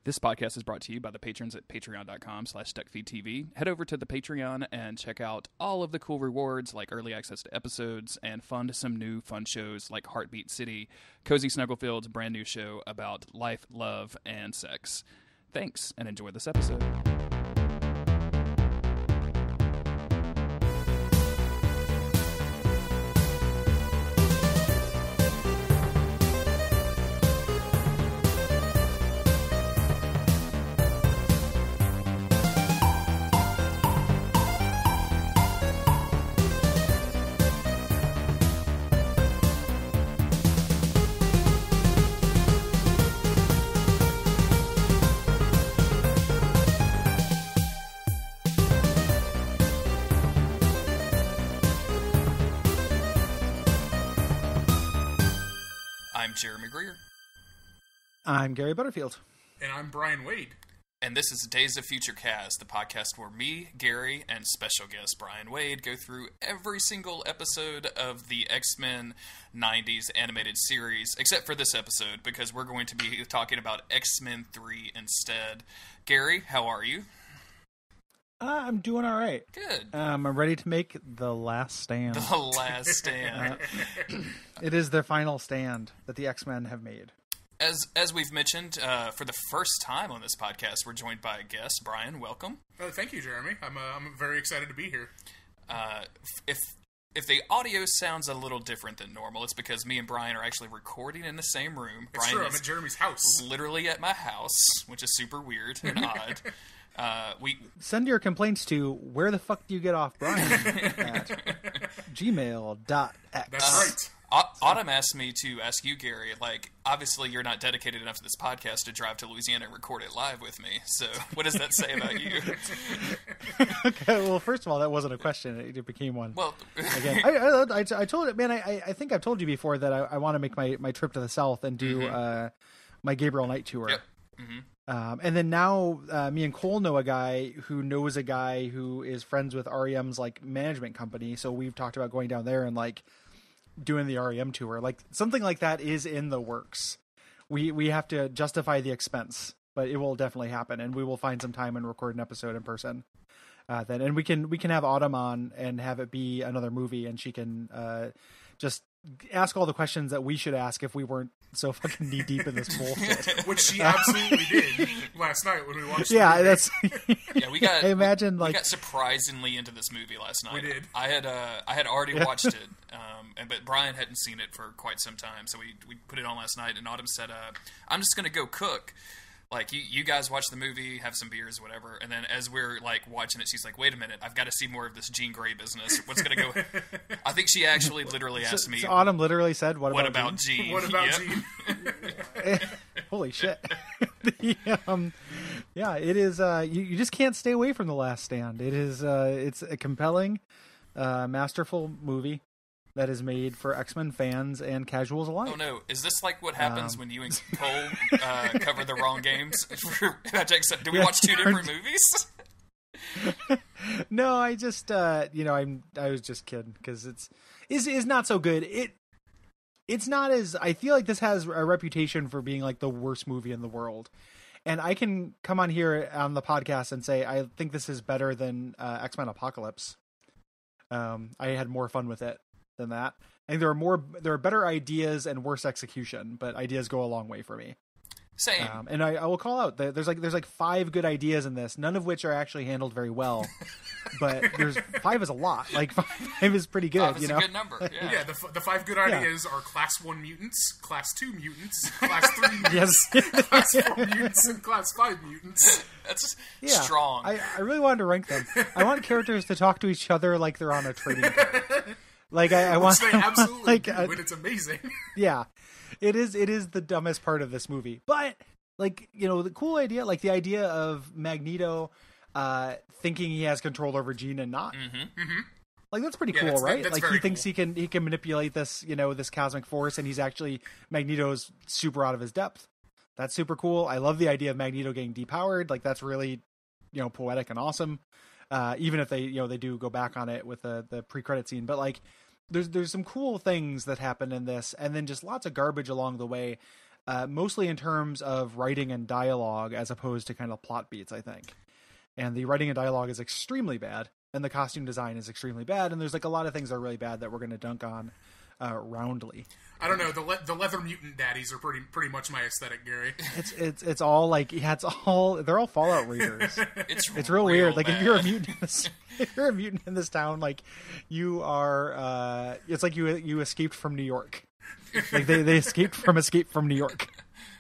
This podcast is brought to you by the patrons at patreon.com/Duckfeed.tv. Head over to the Patreon and check out all of the cool rewards like early access to episodes and fund some new fun shows like Heartbeat City, Cozy Snugglefield's brand new show about life, love, and sex. Thanks, and enjoy this episode. I'm Jeremy Greer. I'm Gary Butterfield. And I'm Bryan Wade. And this is Days of Future Cast, the podcast where me, Gary, and special guest Bryan Wade go through every single episode of the X-Men 90s animated series, except for this episode, because we're going to be talking about X-Men 3 instead. Gary, how are you? I'm doing all right. Good. I'm ready to make the last stand. The last stand. It is their final stand that the X-Men have made. As we've mentioned, for the first time on this podcast, we're joined by a guest. Bryan, welcome. Thank you, Jeremy. I'm very excited to be here. If the audio sounds a little different than normal, it's because me and Bryan are actually recording in the same room. It's Bryan true. I'm at Jeremy's house. Literally at my house, which is super weird and odd. We send your complaints to where the fuck do you get off Bryan at gmail.x. That's right. Autumn asked me to ask you, Gary, like, obviously you're not dedicated enough to this podcast to drive to Louisiana and record it live with me, so what does that say about you? Okay, well, first of all, that wasn't a question. It became one. Well, again, I told it, man, I think I've told you before that I want to make my trip to the South and do my Gabriel Knight tour. Yep. Mm-hmm. And then now me and Cole know a guy who knows a guy who is friends with REM's like management company. So we've talked about going down there and like doing the REM tour. Like something like that is in the works. We have to justify the expense, but it will definitely happen. And we will find some time and record an episode in person. Then, and we can have Autumn on and have it be another movie, and she can just ask all the questions that we should ask if we weren't so fucking knee deep in this bullshit. Which she absolutely did last night when we watched. Yeah, the movie. that's. Yeah, we got. I imagine we like got surprisingly into this movie last night. We did. I had already watched it, but Bryan hadn't seen it for quite some time, so we put it on last night. And Autumn said, "I'm just gonna go cook." Like, you guys watch the movie, have some beers, whatever, and then as we're, like, watching it, she's like, wait a minute, I've got to see more of this Jean Grey business. What's going to go... I think she actually literally asked me... So Autumn literally said, what about Jean? What about Jean? Holy shit. Yeah, it is... you just can't stay away from The Last Stand. It is... it's a compelling, masterful movie that is made for X-Men fans and casuals alike. Oh no, is this like what happens when you and Cole cover the wrong games? Do we watch two different movies? No, I just I was just kidding because it's not so good. It's not as, I feel like this has a reputation for being like the worst movie in the world. And I can come on here on the podcast and say I think this is better than X-Men Apocalypse. I had more fun with it than that. I think there are better ideas and worse execution, but ideas go a long way for me. Same. And I will call out there's like 5 good ideas in this, none of which are actually handled very well. But 5 is a lot. Like 5 is pretty good. 5 is a good number. Yeah. Yeah, the 5 good ideas are Class 1 mutants, Class 2 mutants, Class 3 mutants, Class 4 mutants, and Class 5 mutants. That's strong. I really wanted to rank them. I want characters to talk to each other like they're on a trading card. Like I want, they absolutely do, and it's amazing. Yeah, it is the dumbest part of this movie, but like the cool idea, like the idea of Magneto thinking he has control over Jean and not. Mm-hmm. Mm-hmm. Like that's pretty cool, right? That's like he thinks he can manipulate this this cosmic force, and he's actually Magneto's super out of his depth. That's super cool. I love the idea of Magneto getting depowered. Like that's really poetic and awesome. Even if they do go back on it with the pre-credit scene, but like there's some cool things that happen in this, and then just lots of garbage along the way. mostly in terms of writing and dialogue as opposed to kind of plot beats, I think. And the writing and dialogue is extremely bad, and the costume design is extremely bad, and there's like a lot of things that are really bad that we're going to dunk on roundly. I don't know. The leather mutant daddies are pretty much my aesthetic, Gary. It's all like they're all Fallout readers. It's real weird. Like bad. if you're a mutant in this town, like you are. It's like you escaped from New York. Like they escaped from New York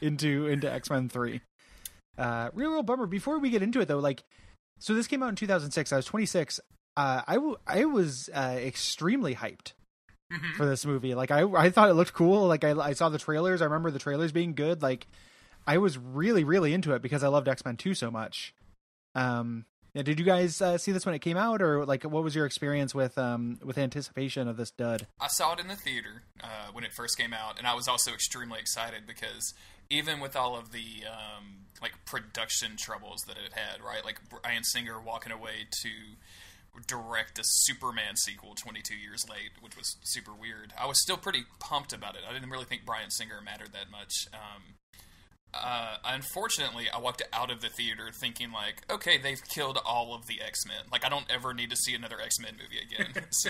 into X-Men 3. Real bummer. Before we get into it though, like, so this came out in 2006. I was 26. I was extremely hyped for this movie. Like I thought it looked cool. Like I saw the trailers. I remember the trailers being good. Like I was really, really into it because I loved X-Men 2 so much. Did you guys see this when it came out, or like what was your experience with anticipation of this dud? I saw it in the theater when it first came out, and I was also extremely excited because even with all of the like production troubles that it had, right? Like Bryan Singer walking away to direct a Superman sequel 22 years late, which was super weird. I was still pretty pumped about it. I didn't really think Bryan Singer mattered that much. Unfortunately, I walked out of the theater thinking like, okay, they've killed all of the X-Men. Like, I don't ever need to see another X-Men movie again. So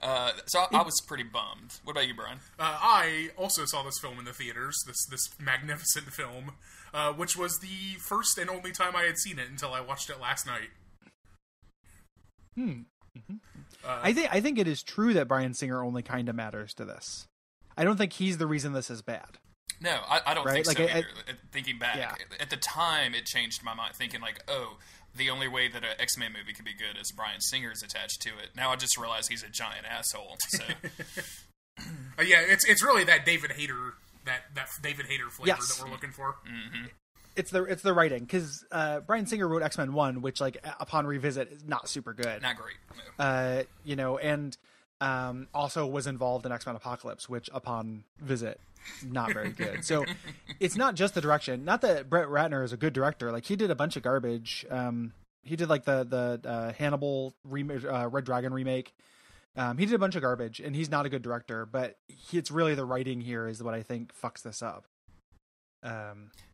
I was pretty bummed. What about you, Brian? I also saw this film in the theaters, this magnificent film, which was the first and only time I had seen it until I watched it last night. I think it is true that Bryan Singer only kind of matters to this. I don't think he's the reason this is bad. No, I don't think Like, so either. Thinking back, at the time, it changed my mind, thinking like, oh, the only way that an X-Men movie could be good is Bryan Singer's attached to it. Now I just realize he's a giant asshole. So, yeah, it's really that David Hayter flavor that we're looking for. Mm-hmm. It's the writing, because Bryan Singer wrote X-Men 1, which like upon revisit is not super good, not great. No. And also was involved in X-Men Apocalypse, which upon visit not very good. So it's not just the direction. Not that Brett Ratner is a good director. Like he did a bunch of garbage. He did like the Hannibal Red Dragon remake. He did a bunch of garbage, and he's not a good director. But it's really the writing here is what I think fucks this up.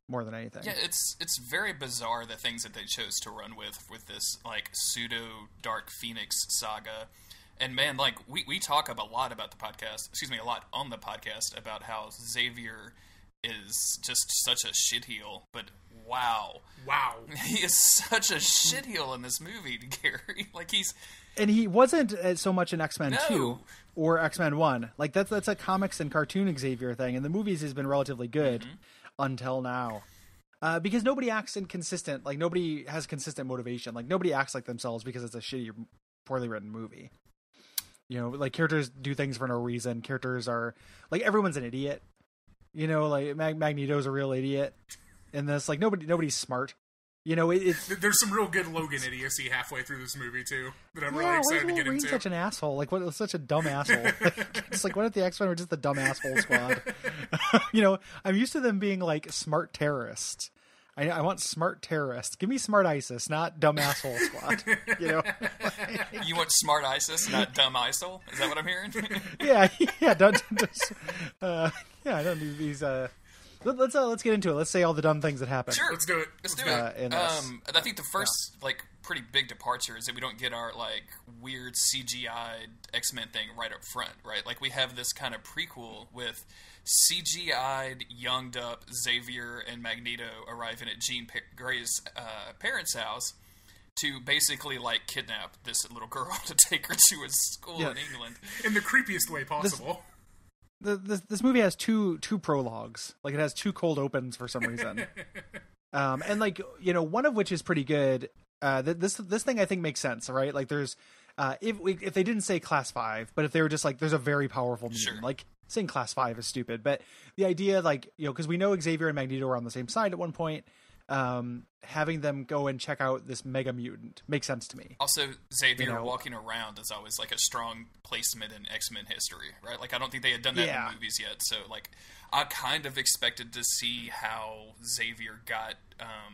More than anything. Yeah, it's very bizarre the things that they chose to run with this like pseudo Dark Phoenix saga. And man, like we talk a lot about the podcast. A lot on the podcast about how Xavier is just such a shitheel. But wow, he is such a shitheel in this movie, Gary. Like and he wasn't so much in X-Men 2 or X-Men 1. Like that's a comics and cartoon Xavier thing. And the movies has been relatively good until now. Because nobody acts inconsistent. Like nobody has consistent motivation. Like nobody acts like themselves because it's a shitty, poorly written movie. Like characters do things for no reason. Characters are like everyone's an idiot. Like Magneto's a real idiot in this. Like nobody's smart. There's some real good Logan idiocy halfway through this movie too that I'm really excited to get into. Such an asshole. Like what? Such a dumb asshole. It's like what if the X-Men were just the dumb asshole squad? I'm used to them being like smart terrorists. I want smart terrorists. Give me smart ISIS, not dumb asshole squad. You want smart ISIS, not dumb ISIL? Is that what I'm hearing? yeah. I don't need these. Let's get into it. Let's say all the dumb things that happen. Sure, let's do it. I think the first pretty big departure is that we don't get our like weird CGI X-Men thing right up front, right? Like we have this kind of prequel with CGI'd, younged up Xavier and Magneto arriving at Jean Grey's parents' house to basically like kidnap this little girl to take her to a school in England in the creepiest way possible. This movie has two prologues. Like it has two cold opens for some reason, and like one of which is pretty good. This thing I think makes sense, right? Like there's if they didn't say Class 5, but if they were just like there's a very powerful mutant, sure. Like saying Class 5 is stupid, but the idea like because we know Xavier and Magneto are on the same side at one point. Having them go and check out this mega mutant makes sense to me. Also, Xavier walking around is always like a strong placement in X-Men history, right? Like I don't think they had done that in movies yet, so like I kind of expected to see how Xavier got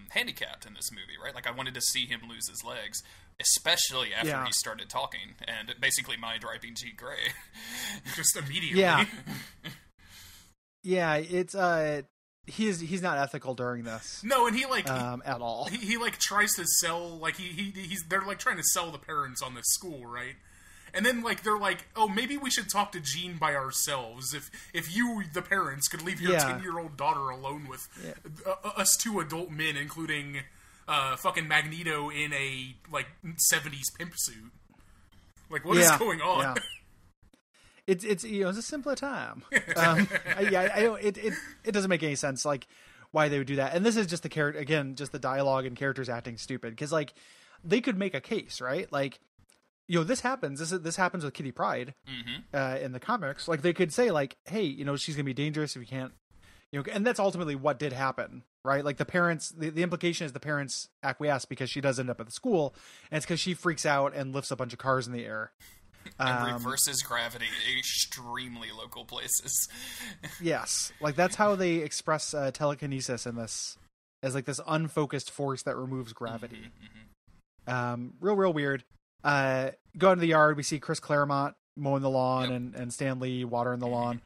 handicapped in this movie, right? Like I wanted to see him lose his legs, especially after he started talking and basically mind-raping Jean Grey. Just immediately. Yeah. Yeah, it's he's not ethical during this. No, and he like at all. He like tries to sell like they're like trying to sell the parents on this school, right? And then like they're like, oh, maybe we should talk to Jean by ourselves. If you, the parents, could leave your 10-year-old daughter alone with us two adult men, including fucking Magneto in a like 70s pimp suit. Like, what is going on? Yeah. It's it's a simpler time. I don't. It doesn't make any sense like why they would do that. And this is just the character again, just the dialogue and characters acting stupid because like they could make a case, right? Like, this happens. This happens with Kitty Pryde in the comics. Like they could say like, hey, she's gonna be dangerous if you can't, and that's ultimately what did happen, right? Like the parents, the implication is the parents acquiesce because she does end up at the school, and it's because she freaks out and lifts a bunch of cars in the air. And reverses gravity in extremely local places. Yes. Like, that's how they express telekinesis in this, as, like, this unfocused force that removes gravity. Real weird. Go into the yard, we see Chris Claremont mowing the lawn and Stan Lee watering the lawn.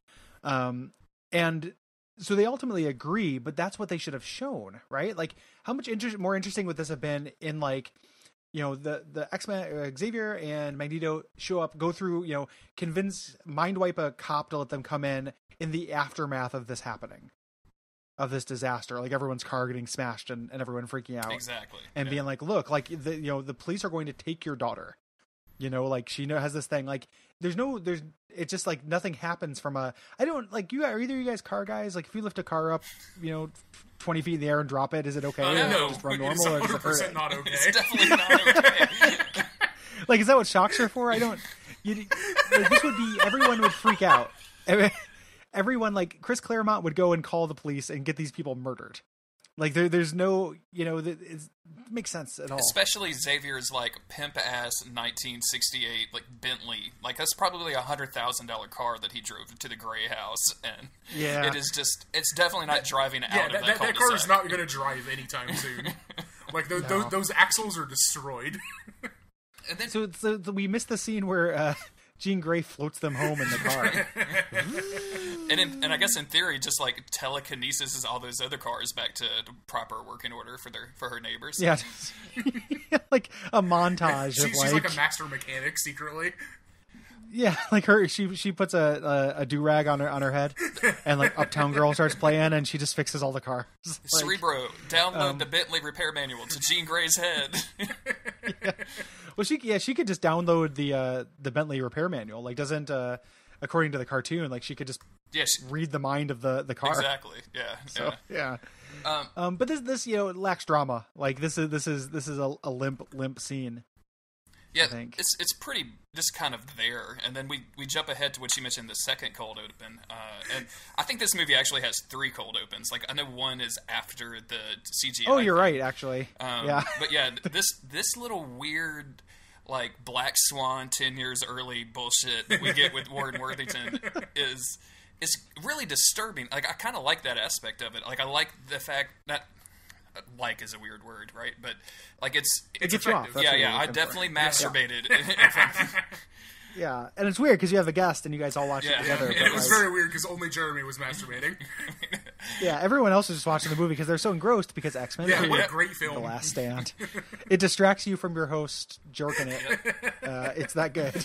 And so they ultimately agree, but that's what they should have shown, right? Like, how much more interesting would this have been in, like, the X-Men, Xavier and Magneto show up, go through, convince, mind wipe a cop to let them come in the aftermath of this happening, of this disaster, like everyone's car getting smashed and everyone freaking out. Exactly. And being like, look, like the police are going to take your daughter, like she has this thing, like it's just like nothing happens from I don't like are either of you guys car guys? Like if you lift a car up, 20 feet in the air and drop it, is it okay? No, just run normal, it's 100% not okay. It's definitely not okay. Like, is that what shocks are for? I don't. This would be, everyone would freak out. Everyone, like Chris Claremont would go and call the police and get these people murdered. Like there's no, it makes sense at all. Especially Xavier's like pimp ass 1968 like Bentley, like that's probably $100,000 car that he drove to the Gray House, and it is just, it's definitely not driving out of that car is not going to drive anytime soon. Like those axles are destroyed. And then, so we missed the scene where Jean Grey floats them home in the car. And I guess in theory, just like telekinesis is all those other cars back to proper working order for her neighbors. Yeah, like a montage. She's like a master mechanic secretly. Yeah, like she puts a do-rag on her head, and like Uptown Girl starts playing, and she just fixes all the cars. Like, Cerebro, download the Bentley repair manual to Jean Grey's head. Yeah. Well, she could just download the Bentley repair manual. Like, doesn't according to the cartoon, like she could just read the mind of the car. Exactly. Yeah. So, yeah. But this lacks drama. Like this is a limp scene. Yeah, it's pretty just kind of there, and then we jump ahead to what you mentioned, the second cold open, and I think this movie actually has 3 cold opens. Like I know one is after the CGI. Oh, you're right, actually. Yeah, but yeah, this little weird like Black Swan 10 years early bullshit that we get with Warren Worthington is really disturbing. Like I kind of like that aspect of it. Like I like the fact that. Like is a weird word, right? But like it's effective. Yeah. I definitely masturbated. Yeah, and it's weird because you have a guest and you guys all watch it together. It was very weird because only Jeremy was masturbating. Yeah, everyone else is just watching the movie because they're so engrossed because X-Men. Yeah, what a great film! The Last Stand. It distracts you from your host jerking it. It's that good.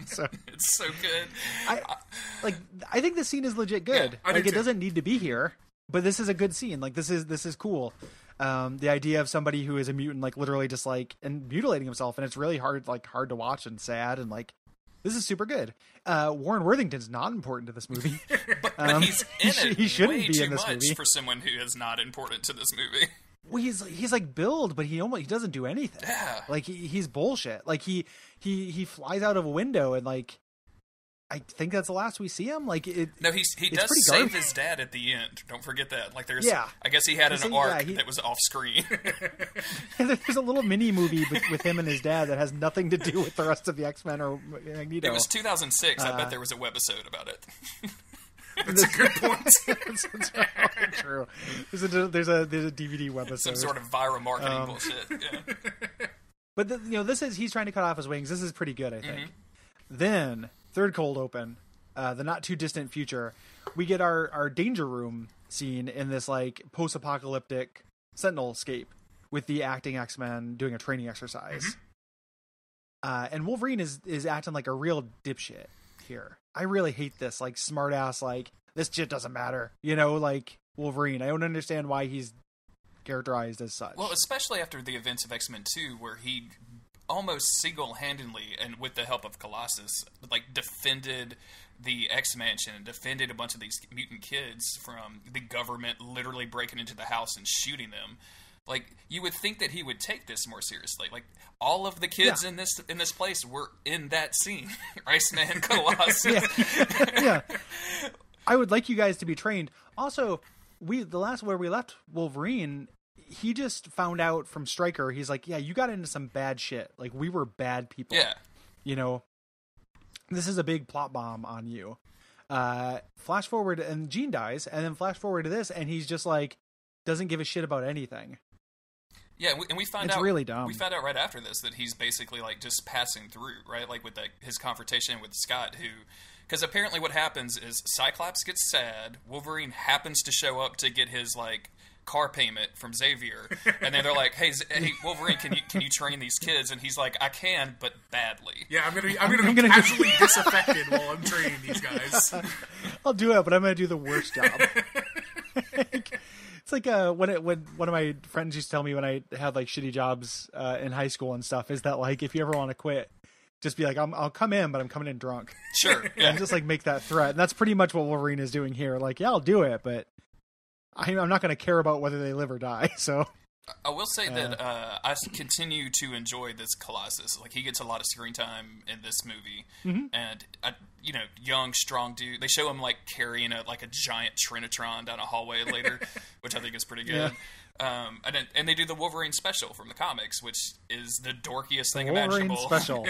So it's so good. I think this scene is legit good. Yeah, it doesn't need to be here. But this is a good scene. Like this is cool. The idea of somebody who is a mutant, like literally just like and mutilating himself, and it's really hard to watch and sad, and like this is super good. Warren Worthington's not important to this movie, but he's in it. He shouldn't way be too in this much movie for someone who is not important to this movie. Well, he's like billed, but he doesn't do anything. Yeah, like he's bullshit. Like he flies out of a window and like. I think that's the last we see him. Like no, he does save his dad at the end. Don't forget that. Like there's, I guess he had an arc that was off screen. There's a little mini movie with him and his dad that has nothing to do with the rest of the X-Men or Magneto. It was 2006. I bet there was a webisode about it. That's a good point. That's true. There's a DVD webisode. Some sort of viral marketing bullshit. Yeah. But he's trying to cut off his wings. This is pretty good, I think. Then. Third cold open, the not too distant future, we get our danger room scene in this like post-apocalyptic Sentinel-scape with the acting X-Men doing a training exercise. And Wolverine is acting like a real dipshit here. I really hate this, like, smart-ass, like, this shit doesn't matter, like Wolverine. I don't understand why he's characterized as such. Well, especially after the events of X-Men 2, where he almost single-handedly, and with the help of Colossus, like, defended the X-Mansion and defended a bunch of these mutant kids from the government literally breaking into the house and shooting them. Like, you would think that he would take this more seriously. Like, all of the kids in this place were in that scene. Iceman, Colossus. Yeah. I would like you guys to be trained. Also, the last where we left Wolverine, he just found out from Stryker, he's like, yeah, you got into some bad shit. Like, we were bad people. Yeah. This is a big plot bomb on you. Flash forward, and Jean dies, and then flash forward to this, and he's just like, doesn't give a shit about anything. Yeah, and we found it's out really dumb. We found out right after this that he's basically like just passing through, right? Like with his confrontation with Scott, because apparently what happens is Cyclops gets sad, Wolverine happens to show up to get his like car payment from Xavier, and then they're like, "Hey, Wolverine, can you train these kids?" And he's like, "I can, but badly." Yeah, I'm gonna be casually disaffected while I'm training these guys. I'll do it, but I'm gonna do the worst job. It's like when one of my friends used to tell me when I had like shitty jobs in high school and stuff, is that like if you ever want to quit, just be like, I'll come in, but I'm coming in drunk. Sure, yeah. And just like make that threat. And that's pretty much what Wolverine is doing here. Like, yeah, I'll do it, but I'm not going to care about whether they live or die. So I will say that I continue to enjoy this Colossus. Like, he gets a lot of screen time in this movie, and young, strong dude. They show him like carrying a giant Trinitron down a hallway later, which I think is pretty good. Yeah. And they do the Wolverine special from the comics, which is the dorkiest thing imaginable. Special.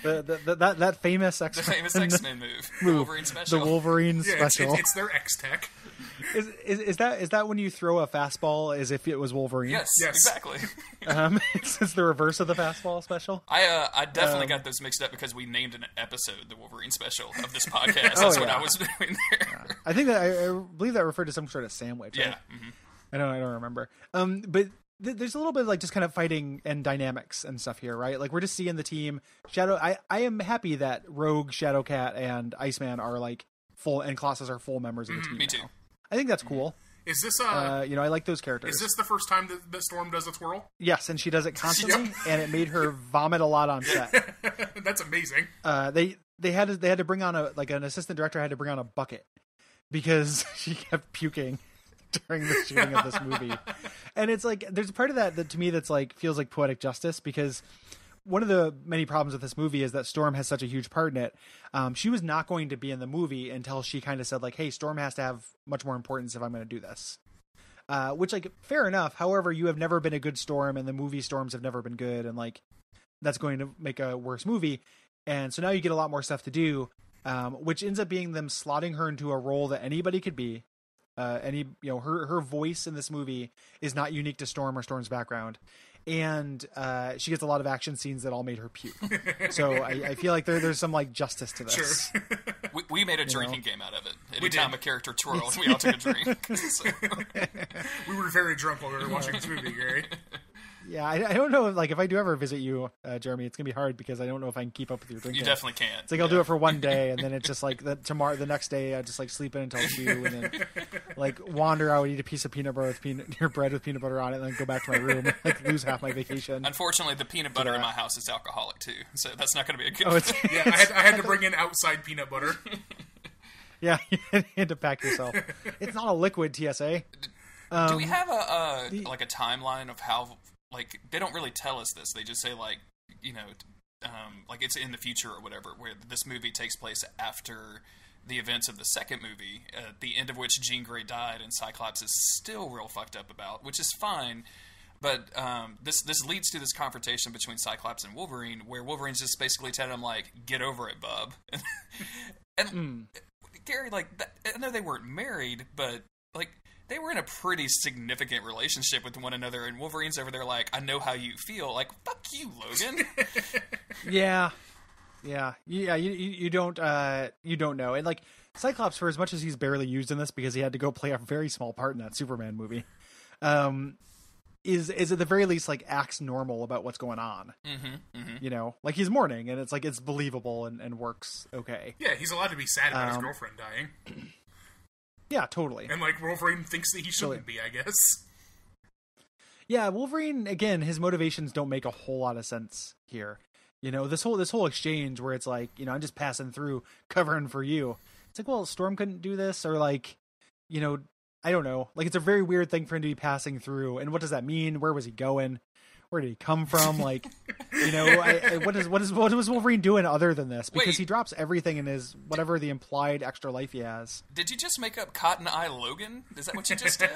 that famous X-Men, the famous X-Men move. Wolverine special. The Wolverine special. It's their X-Tech. Is that when you throw a fastball as if it was Wolverine? Yes. Exactly. It's the reverse of the fastball special. I definitely got those mixed up because we named an episode the Wolverine special of this podcast. That's what I was doing there. I think that I believe that referred to some sort of sandwich. Right? Yeah. Mm-hmm. I don't remember. But there's a little bit of like just kind of fighting and dynamics and stuff here, right? Like we're just seeing the team. I am happy that Rogue, Shadowcat, and Iceman are like full, and Colossus are full members of the team. Me too. I think that's cool. Is this I like those characters. Is this the first time that Storm does a twirl? Yes, and she does it constantly, and it made her vomit a lot on set. That's amazing. They had to bring on an assistant director had to bring on a bucket because she kept puking during the shooting of this movie. And it's like there's a part of that to me that's like feels like poetic justice, because one of the many problems with this movie is that Storm has such a huge part in it. She was not going to be in the movie until she kind of said like, hey, Storm has to have much more importance if I'm going to do this. Which, like, fair enough. However, you have never been a good Storm, and the movie Storms have never been good, and like that's going to make a worse movie. And so now you get a lot more stuff to do, which ends up being them slotting her into a role that anybody could be. Her voice in this movie is not unique to Storm or Storm's background. And she gets a lot of action scenes that all made her puke. So I feel like there's some like justice to this. Sure. We made a drinking game out of it. Anytime a character twirled, we all took a drink. So. We were very drunk while we were watching this movie, Gary. Yeah, I don't know. Like, if I do ever visit you, Jeremy, it's gonna be hard because I don't know if I can keep up with your drinking. You definitely can't. It's like I'll do it for one day, and then it's just like the next day I just like sleep in until 2, and then like wander out, eat a piece of peanut butter with bread with peanut butter on it, and then go back to my room, like lose half my vacation. Unfortunately, the peanut butter in my house is alcoholic too, so that's not going to be a good. Yeah, I had to bring in outside peanut butter. Yeah, you had to pack yourself. It's not a liquid, TSA. Do we have a timeline of how? Like, they don't really tell us this. They just say, like, like it's in the future or whatever, where this movie takes place after the events of the second movie, at the end of which Jean Grey died and Cyclops is still real fucked up about, which is fine. But this leads to this confrontation between Cyclops and Wolverine, where Wolverine's just basically telling him, like, get over it, bub. and Gary, like, I know they weren't married, but, like, they were in a pretty significant relationship with one another, and Wolverine's over there like, I know how you feel. Like, fuck you, Logan. Yeah. You don't know. And like Cyclops, for as much as he's barely used in this because he had to go play a very small part in that Superman movie, is at the very least like acts normal about what's going on. You know, like he's mourning, and it's like it's believable and works okay. Yeah, he's allowed to be sad about his girlfriend dying. Yeah, totally. And like Wolverine thinks that he shouldn't be, I guess. Yeah, Wolverine, again, his motivations don't make a whole lot of sense here. You know, this whole exchange where it's like, you know, I'm just passing through, covering for you. It's like, well, Storm couldn't do this, or like, you know, I don't know. Like, it's a very weird thing for him to be passing through. And what does that mean? Where was he going? Where did he come from? Like, you know, what was Wolverine doing other than this? Because he drops everything in his whatever the implied extra life he has. Did you just make up Cotton Eye Logan? Is that what you just did?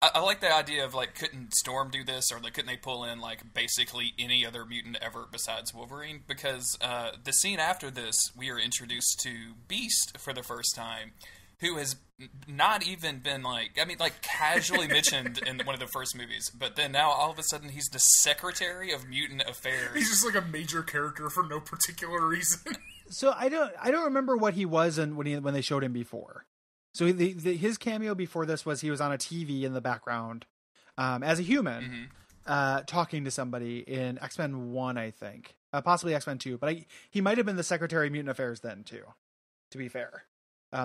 I like the idea of like, couldn't Storm do this, or like, couldn't they pull in like basically any other mutant ever besides Wolverine? Because the scene after this, we are introduced to Beast for the first time, who has not even been like casually mentioned in one of the first movies, but then now all of a sudden he's the Secretary of Mutant Affairs. He's just like a major character for no particular reason. So I don't remember what he was when they showed him before. So his cameo before this was he was on a TV in the background as a human, talking to somebody in X-Men 1, I think, possibly X-Men 2, but he might have been the Secretary of Mutant Affairs then too, to be fair.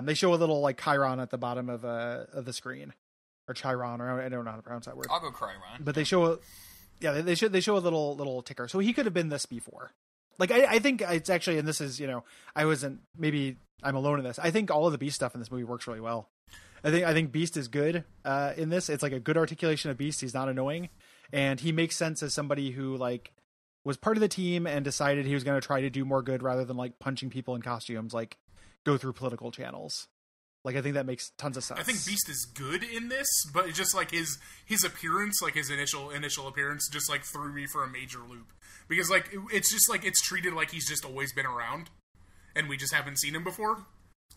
They show a little like Chiron at the bottom of the screen, or Chiron, or I don't know how to pronounce that word. I'll go Chiron. But they show they show a little ticker. So he could have been this before. Like I think it's actually, and this is, you know, maybe I'm alone in this. I think all of the Beast stuff in this movie works really well. I think Beast is good in this. It's like a good articulation of Beast. He's not annoying, and he makes sense as somebody who like was part of the team and decided he was going to try to do more good rather than like punching people in costumes, like go through political channels. Like, I think that makes tons of sense. I think Beast is good in this, but it's just like his appearance, like his initial appearance, just like threw me for a major loop, because like it's just like it's treated like he's just always been around, and we just haven't seen him before,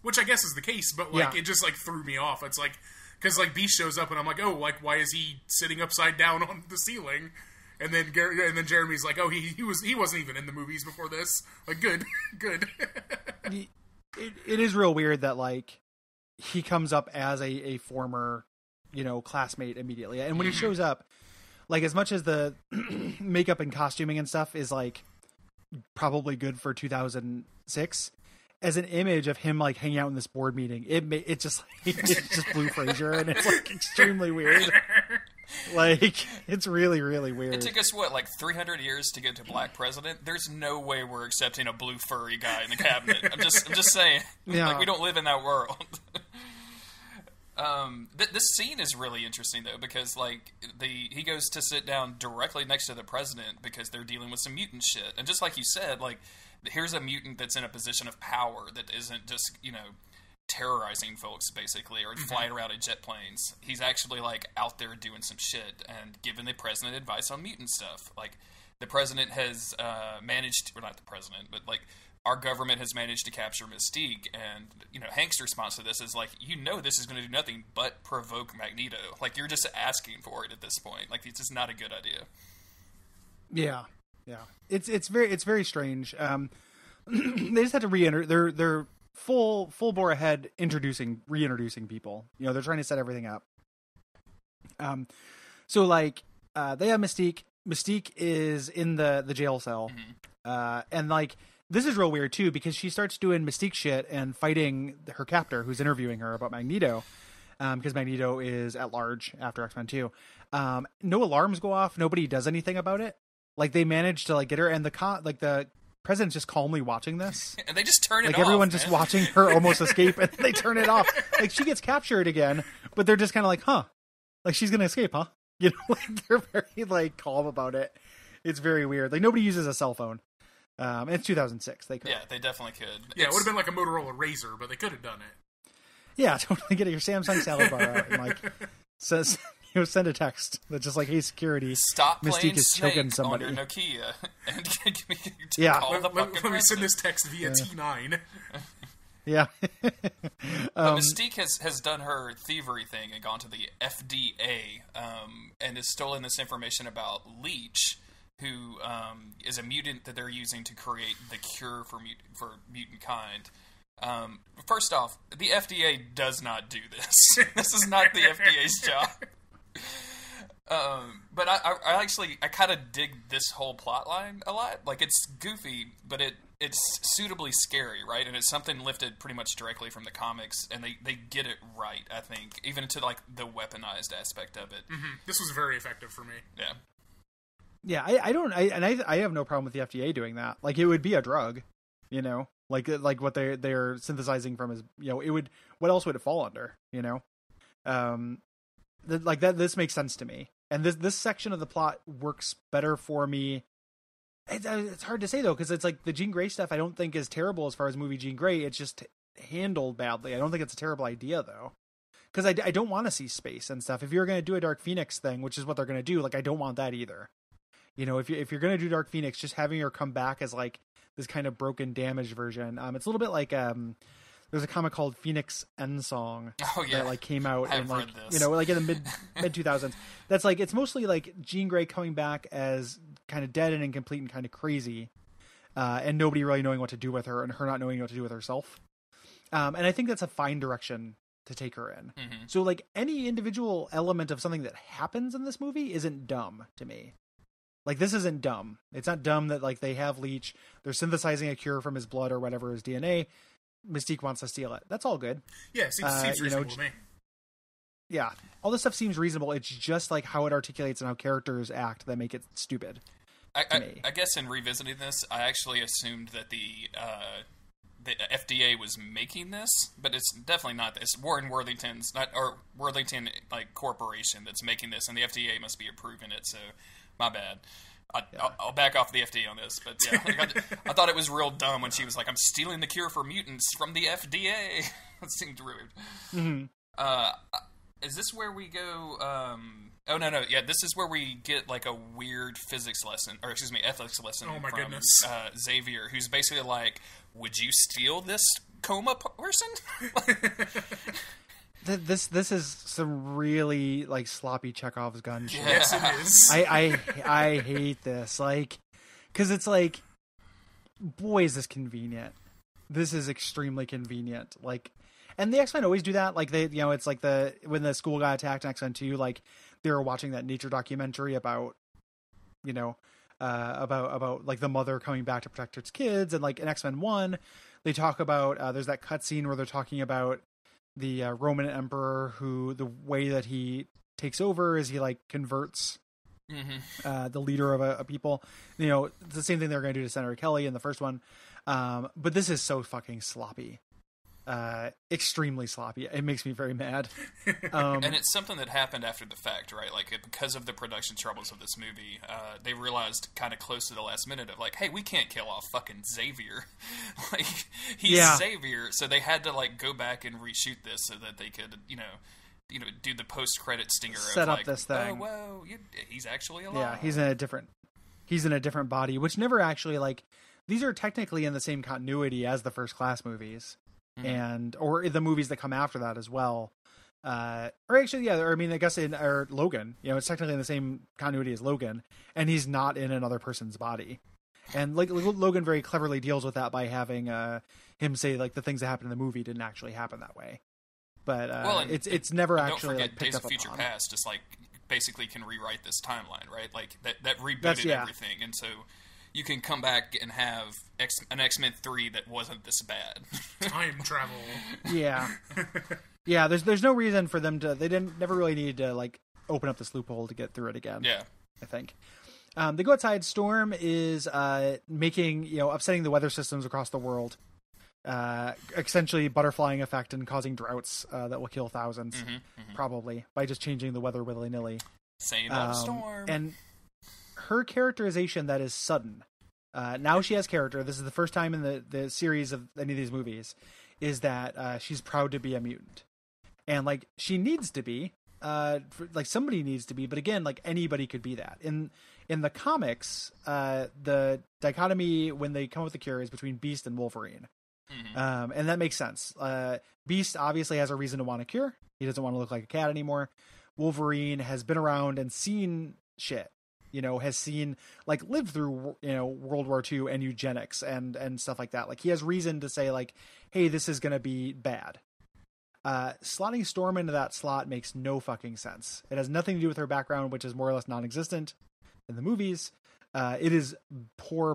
which I guess is the case. But like it just like threw me off. It's like because like Beast shows up and I'm like, oh, like why is he sitting upside down on the ceiling? And then Jeremy's like, oh, he wasn't even in the movies before this. Like, good. It is real weird that like he comes up as a former, you know, classmate immediately, and when he shows up, like as much as the makeup and costuming and stuff is like probably good for 2006, as an image of him like hanging out in this board meeting, it just Blue Fraser, and it's like extremely weird. Like, it's really, really weird. It took us, like 300 years to get to Black President? There's no way we're accepting a blue furry guy in the cabinet. I'm just saying. Yeah. Like, we don't live in that world. This scene is really interesting, though, because, like, he goes to sit down directly next to the president because they're dealing with some mutant shit. And just like you said, like, here's a mutant that's in a position of power that isn't just, you know, terrorizing folks, basically, or flying around in jet planes. He's actually, like, out there doing some shit and giving the president advice on mutant stuff. Like, the president has managed, or not the president, but, like, our government has managed to capture Mystique, and, you know, Hank's response to this is, like, you know this is going to do nothing but provoke Magneto. Like, you're just asking for it at this point. Like, it's just not a good idea. Yeah. It's very strange. They just had to re-enter, they're full bore ahead reintroducing people. You know, they're trying to set everything up. So like they have Mystique. Mystique is in the jail cell. And like this is real weird too, because she starts doing Mystique shit and fighting her captor who's interviewing her about Magneto. Because Magneto is at large after X-Men 2. No alarms go off, nobody does anything about it. Like they manage to like get her, and the president's just calmly watching this, and they just turn it off. Like everyone's just watching her almost escape, and they turn it off. Like she gets captured again, but they're just kind of like, "Huh, like she's gonna escape, huh?" You know, like they're very like calm about it. It's very weird. Like nobody uses a cell phone. It's 2006. They could. Yeah, they definitely could. Yeah, it would have been like a Motorola Razr, but they could have done it. Yeah, totally. Get your Samsung salad bar out and like says. You know, send a text that's just like, "Hey, security, stop Mystique is Snake choking somebody." On your Nokia, and let me send this text via T9. Yeah. But Mystique has done her thievery thing and gone to the FDA and has stolen this information about Leech, who is a mutant that they're using to create the cure for mutant kind. First off, the FDA does not do this. This is not the FDA's job. But I kind of dig this whole plot line a lot. Like, it's goofy, but it's suitably scary, right? And it's something lifted pretty much directly from the comics, and they get it right, I think, even to, like, the weaponized aspect of it. Mm-hmm. This was very effective for me. Yeah. Yeah, I have no problem with the FDA doing that. Like, it would be a drug, you know? Like what they're synthesizing from is, you know, what else would it fall under, you know? Like that, this makes sense to me. And this section of the plot works better for me. It's hard to say though, because it's like the Jean Grey stuff I don't think is terrible as far as movie Jean Grey. It's just handled badly. I don't think it's a terrible idea though, because I don't want to see space and stuff. If you're going to do a Dark Phoenix thing, which is what they're going to do, like I don't want that either. You know, if you're going to do Dark Phoenix, just having her come back as like this kind of broken, damaged version. It's a little bit like there's a comic called Phoenix Endsong that like came out in like, you know, like in the mid 2000s. That's like, it's mostly like Jean Grey coming back as kind of dead and incomplete and kind of crazy, and nobody really knowing what to do with her, and her not knowing what to do with herself. And I think that's a fine direction to take her in. Mm-hmm. So like any individual element of something that happens in this movie isn't dumb to me. Like, this isn't dumb. It's not dumb that, like, they have Leech, they're synthesizing a cure from his blood or whatever, his DNA. Mystique wants to steal it. That's all good. Yeah, seems reasonable to me. Yeah. All this stuff seems reasonable. It's just, like, how it articulates and how characters act that make it stupid. I guess in revisiting this, I actually assumed that the FDA was making this, but it's definitely not. It's Warren Worthington's, Worthington, like, corporation that's making this, and the FDA must be approving it, so... My bad. I'll back off the FDA on this, but yeah, I thought it was real dumb when she was like, "I'm stealing the cure for mutants from the FDA." That seemed rude. Mm-hmm. Is this where we go? Oh no, yeah, this is where we get like a weird physics lesson, or excuse me, ethics lesson. Oh my from, goodness, Xavier, who's basically like, "Would you steal this coma person?" This is some really like sloppy Chekhov's gun shit. Yes, it is. I hate this, like, because it's like, boy, is this convenient. This is extremely convenient. Like, and the X-Men always do that. Like, they, you know, it's like when the school got attacked in X-Men 2, like they were watching that nature documentary about, you know, about like the mother coming back to protect its kids, and like in X-Men 1, they talk about there's that cutscene where they're talking about the Roman emperor, who the way that he takes over is he like converts the leader of a people. You know, it's the same thing they're going to do to Senator Kelly in the first one. But this is so fucking sloppy. Extremely sloppy. It makes me very mad. And it's something that happened after the fact, right? Like, because of the production troubles of this movie, they realized kind of close to the last minute of like, hey, we can't kill off fucking Xavier. Like, he's Xavier, so they had to like go back and reshoot this so that they could, you know, do the post-credit stinger set of up like, this thing. Oh, whoa, he's actually alive. Yeah, he's in a different body, which never actually, like, these are technically in the same continuity as the First Class movies. And or the movies that come after that as well, or actually, yeah. Or I mean, I guess or Logan, you know, it's technically in the same continuity as Logan, and he's not in another person's body. And like Logan very cleverly deals with that by having him say like the things that happened in the movie didn't actually happen that way. But it's never actually like picked Days up of Future upon. Past just like basically can rewrite this timeline, right? Like that rebooted everything, and so. You can come back and have an X-Men 3 that wasn't this bad. Time travel. Yeah. Yeah, there's no reason for them to... They never really needed to, like, open up this loophole to get through it again. Yeah. I think. They go outside. Storm is making, you know, upsetting the weather systems across the world. Essentially butterflying effect and causing droughts that will kill thousands, probably, by just changing the weather willy-nilly. Same old Storm. And... her characterization that is sudden. Now she has character. This is the first time in the series of any of these movies, is that she's proud to be a mutant, and like she needs to be, like somebody needs to be. But again, like anybody could be that. In the comics, the dichotomy when they come up with the cure is between Beast and Wolverine. And that makes sense. Beast obviously has a reason to want a cure. He doesn't want to look like a cat anymore. Wolverine has been around and seen shit, has seen, like, lived through, World War II and eugenics and stuff like that. Like, he has reason to say, like, hey, this is going to be bad. Slotting Storm into that slot makes no fucking sense. It has nothing to do with her background, which is more or less non-existent in the movies. It is poor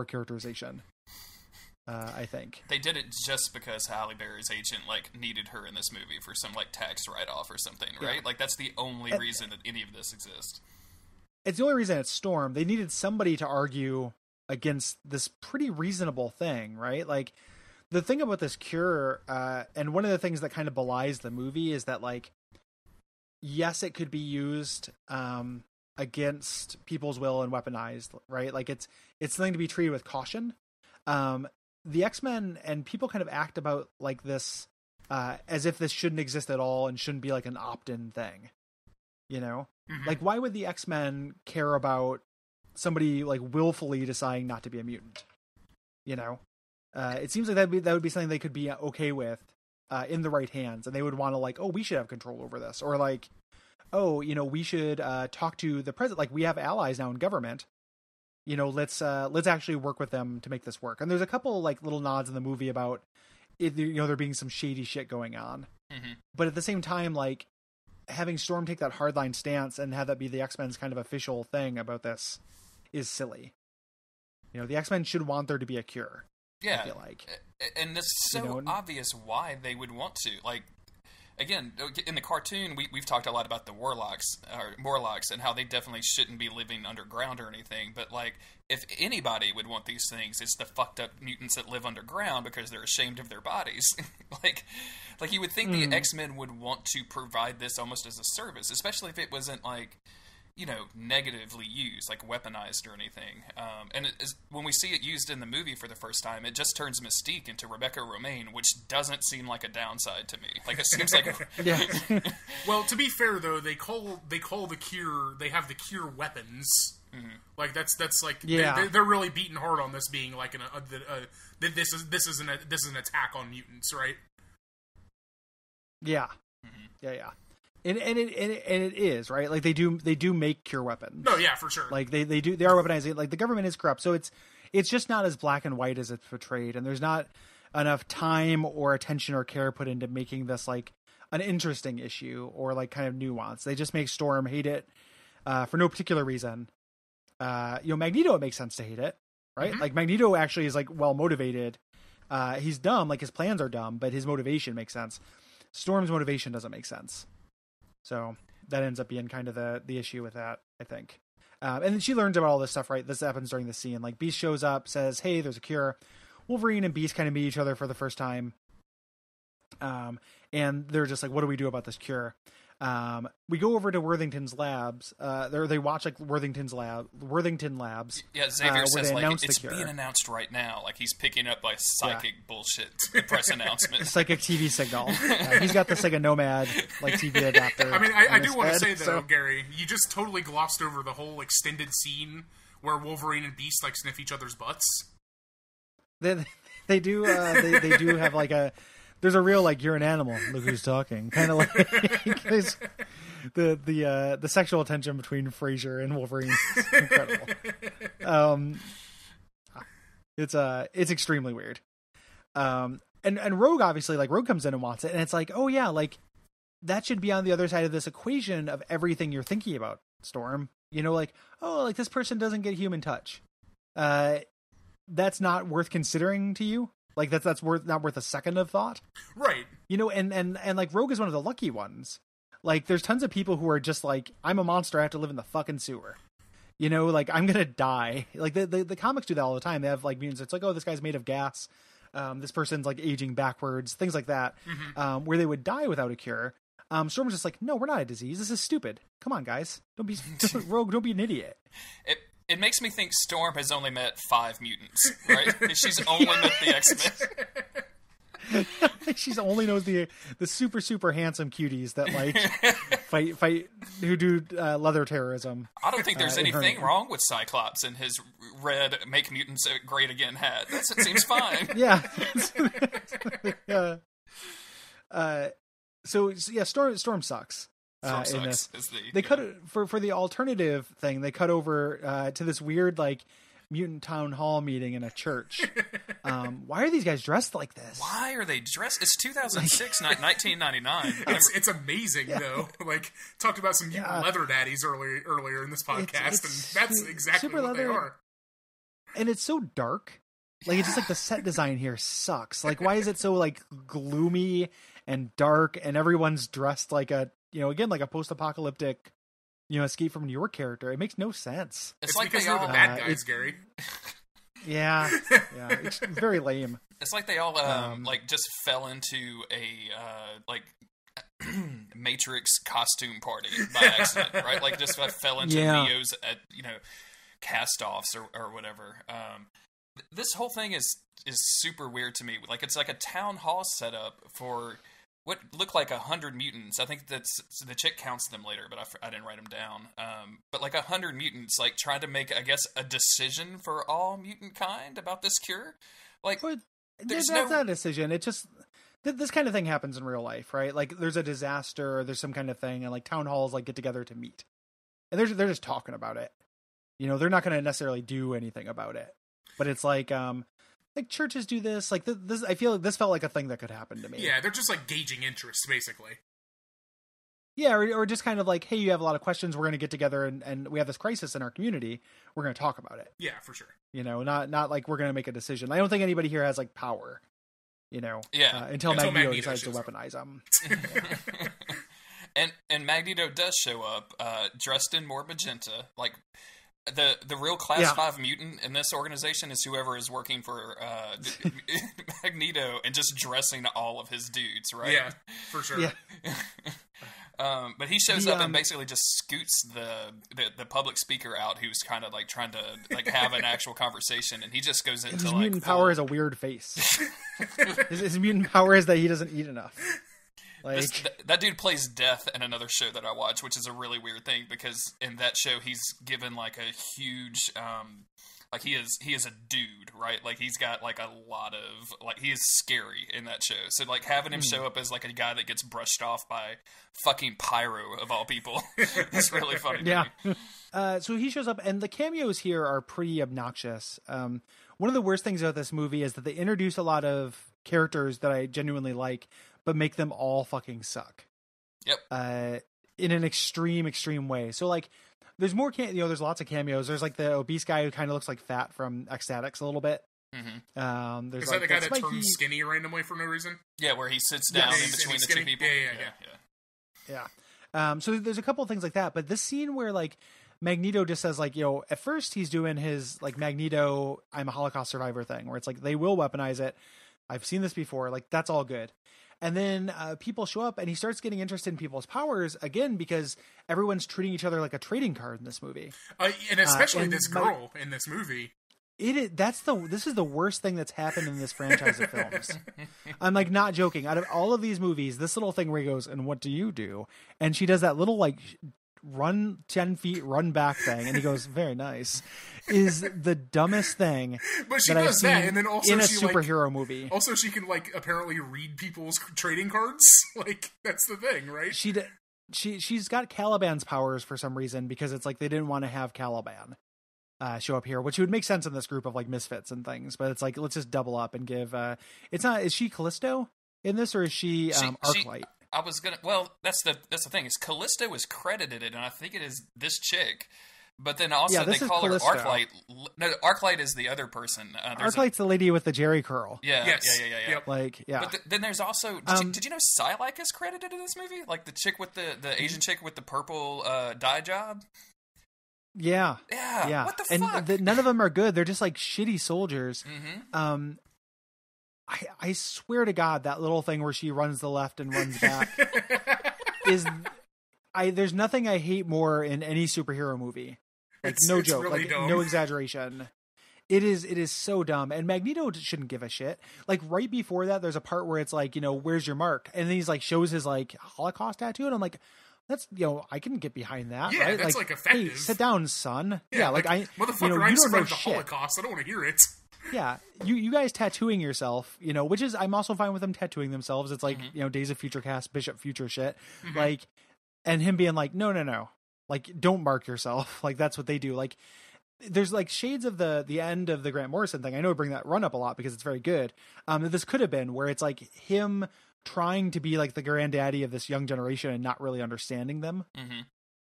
characterization. I think they did it just because Halle Berry's agent needed her in this movie for some tax write-off or something, right? Yeah. That's the only reason that any of this exists. It's the only reason it's Storm. They needed somebody to argue against this pretty reasonable thing, right? Like, the thing about this cure, and one of the things that kind of belies the movie is that, yes, it could be used against people's will and weaponized, right? Like, it's something to be treated with caution. The X-Men and people kind of act about this as if this shouldn't exist at all and shouldn't be an opt-in thing, Like, why would the X-Men care about somebody willfully deciding not to be a mutant? It seems like that would be something they could be okay with in the right hands, and they would want to we should have control over this, or we should talk to the president. We have allies now in government. Let's actually work with them to make this work. And there's a couple little nods in the movie about it, there being some shady shit going on. Mm-hmm. But at the same time, having Storm take that hardline stance and have that be the X-Men's kind of official thing about this is silly. The X-Men should want there to be a cure. Yeah. I feel like. And it's so obvious why they would want to. Again, in the cartoon, we've talked a lot about the Morlocks, and how they definitely shouldn't be living underground or anything. But, if anybody would want these things, it's the fucked up mutants that live underground because they're ashamed of their bodies. You would think the X-Men would want to provide this almost as a service, especially if it wasn't, negatively used, weaponized or anything. And when we see it used in the movie for the first time, it just turns Mystique into Rebecca Romijn, which doesn't seem like a downside to me. It seems like yeah. Well, to be fair though, they call the cure. They have the cure weapons. Mm-hmm. That's yeah. They're really beating hard on this being this is an attack on mutants, right? Yeah. Mm-hmm. Yeah. And it is, right? They do make cure weapons. No, yeah, for sure. They are weaponizing. The government is corrupt, so it's just not as black and white as it's portrayed, and there's not enough time or attention or care put into making this an interesting issue or kind of nuance. They just make Storm hate it for no particular reason. Magneto, it makes sense to hate it, right? Mm-hmm. Magneto actually is well motivated. He's dumb, his plans are dumb, but his motivation makes sense. Storm's motivation doesn't make sense. So that ends up being kind of the issue with that, I think. And then she learns about all this stuff, right? This happens during the scene. Beast shows up, says, hey, there's a cure. Wolverine and Beast kind of meet each other for the first time. And they're just what do we do about this cure? We go over to Worthington's labs. They watch Worthington Labs. Yeah, Xavier says it's being announced right now. He's picking up psychic bullshit press announcement. Psychic TV signal. He's got the Sega Nomad TV adapter. I mean, I do want to say though, Gary, you just totally glossed over the whole extended scene where Wolverine and Beast like sniff each other's butts. They do. They do have like a. There's a real like you're an animal. Look who's talking. Kind of like there's the sexual tension between Frasier and Wolverine is incredible. It's extremely weird. And Rogue obviously like Rogue comes in and wants it, and it's like, oh yeah, like that should be on the other side of this equation of everything you're thinking about, Storm. You know, like, oh, like this person doesn't get human touch. That's not worth considering to you. Like that's not worth a second of thought. Right. You know, and like Rogue is one of the lucky ones. Like there's tons of people who are just like, I'm a monster, I have to live in the fucking sewer. You know, like I'm gonna die. Like the comics do that all the time. They have like mutants. It's like, oh, this guy's made of gas. This person's like aging backwards, things like that, where they would die without a cure. Storm's just like, no, we're not a disease. This is stupid. Come on, guys. Don't be Rogue. Don't be an idiot. It makes me think Storm has only met 5 mutants, right? She's only met the X-Men. She's only knows the super handsome cuties that like fight who do leather terrorism. I don't think there's anything wrong with Cyclops and his red "Make Mutants Great Again" hat. It seems fine. Yeah. So yeah, Storm sucks. Storm In sucks. this. They cut it for the alternative thing. They cut over to this weird like mutant town hall meeting in a church. Why are these guys dressed like this? Why are they dressed? It's 2006, not 1999. It's amazing though. Like talked about some mutant leather daddies earlier in this podcast, and that's exactly what leather, they are. And it's so dark. Like it's just like the set design here sucks. Like why is it so like gloomy and dark, and everyone's dressed like a again like a post-apocalyptic Escape from New York character? It makes no sense. It's like because they're the bad guys, Gary. Yeah, it's very lame. It's like they all like just fell into a like Matrix costume party by accident, right? Like just fell into Neo's cast-offs or whatever. This whole thing is super weird to me. Like it's like a town hall setup for what look like 100 mutants. I think that's the chick counts them later, but I didn't write them down. But like 100 mutants, like trying to make, I guess, a decision for all mutant kind about this cure. Like, that's not a decision. It just this kind of thing happens in real life, right? Like, there's a disaster, or there's some kind of thing, and like town halls like get together to meet, and they're just talking about it. They're not going to necessarily do anything about it, but it's like churches do this. Like this, I feel like this felt like a thing that could happen to me. Yeah, they're just like gauging interest, basically. Yeah, or just kind of like, hey, you have a lot of questions. We're going to get together and we have this crisis in our community. We're going to talk about it. Yeah, for sure. Not like we're going to make a decision. I don't think anybody here has like power. Until Magneto decides to weaponize them. and Magneto does show up dressed in more magenta, like. The real Class 5 mutant in this organization is whoever is working for Magneto and just dressing all of his dudes, right? Yeah, for sure. Yeah. But he shows up and basically just scoots the public speaker out, who's kind of like trying to like have an actual conversation, and he just goes into his mutant power is a weird face. his mutant power is that he doesn't eat enough. Like that dude plays Death in another show that I watch, which is a really weird thing because in that show he's given like a huge like he is a dude, right? Like he's got like a lot of like he is scary in that show. So like having him show up as like a guy that gets brushed off by fucking Pyro of all people, it's really funny. Yeah. So he shows up, and the cameos here are pretty obnoxious. One of the worst things about this movie is that they introduce a lot of characters that I genuinely like, but make them all fucking suck. Yep. In an extreme way. So like, there's more there's lots of cameos. There's like the obese guy who kind of looks like Fat from Ecstatics a little bit. Mm-hmm. There's is that the guy that turns skinny randomly for no reason? Yeah, where he sits down in between the two people. Yeah. So there's a couple of things like that, but this scene where like Magneto just says like, at first he's doing his like Magneto, I'm a Holocaust survivor thing, where it's like they will weaponize it. I've seen this before. Like that's all good. And then people show up, and he starts getting interested in people's powers again because everyone's treating each other like a trading card in this movie, and especially this girl in this movie. This is the worst thing that's happened in this franchise of films. I'm like not joking. Out of all of these movies, this little thing where he goes, "And what do you do?" and she does that little like run 10 feet, run back thing, and he goes, "Very nice," is the dumbest thing. But she does that, and then also in a she, superhero movie. Also, she can like apparently read people's trading cards. Like that's the thing, right? She's got Caliban's powers for some reason, because it's like they didn't want to have Caliban show up here, which would make sense in this group of like misfits and things. But it's like, let's just double up and give. It's not. Is she Callisto in this, or is she Arclight? I was gonna. Well, that's the thing. Is Callisto is credited, and I think it is this chick. But then also they call her Arclight. No, Arclight is the other person. Arclight's the lady with the Jerry curl. Yeah, yes. yeah. Yep. Like, yeah. But then there's also. Did you know Psylocke is credited in this movie? Like the chick with the Asian chick with the purple dye job. Yeah. What the fuck? And none of them are good. They're just like shitty soldiers. Mm-hmm. I swear to God, that little thing where she runs the left and runs back there's nothing I hate more in any superhero movie. Like no joke, really like dumb. No exaggeration. It is so dumb. And Magneto shouldn't give a shit. Like right before that, there's a part where it's like, where's your mark? And then he's like, shows his like Holocaust tattoo. And I'm like, that's, I can get behind that. Yeah, right? that's like effective. Hey, sit down, son. Yeah, motherfucker, I you don't know survived the shit. Holocaust. I don't want to hear it. Yeah, you guys tattooing yourself, which is, I'm also fine with them tattooing themselves. It's like, Days of Future Cast, Bishop Future shit. Like, and him being like, no. Like, don't mark yourself. Like, that's what they do. Like, there's like shades of the end of the Grant Morrison thing. I know I bring that run up a lot because it's very good. This could have been where it's like him trying to be like the granddaddy of this young generation and not really understanding them.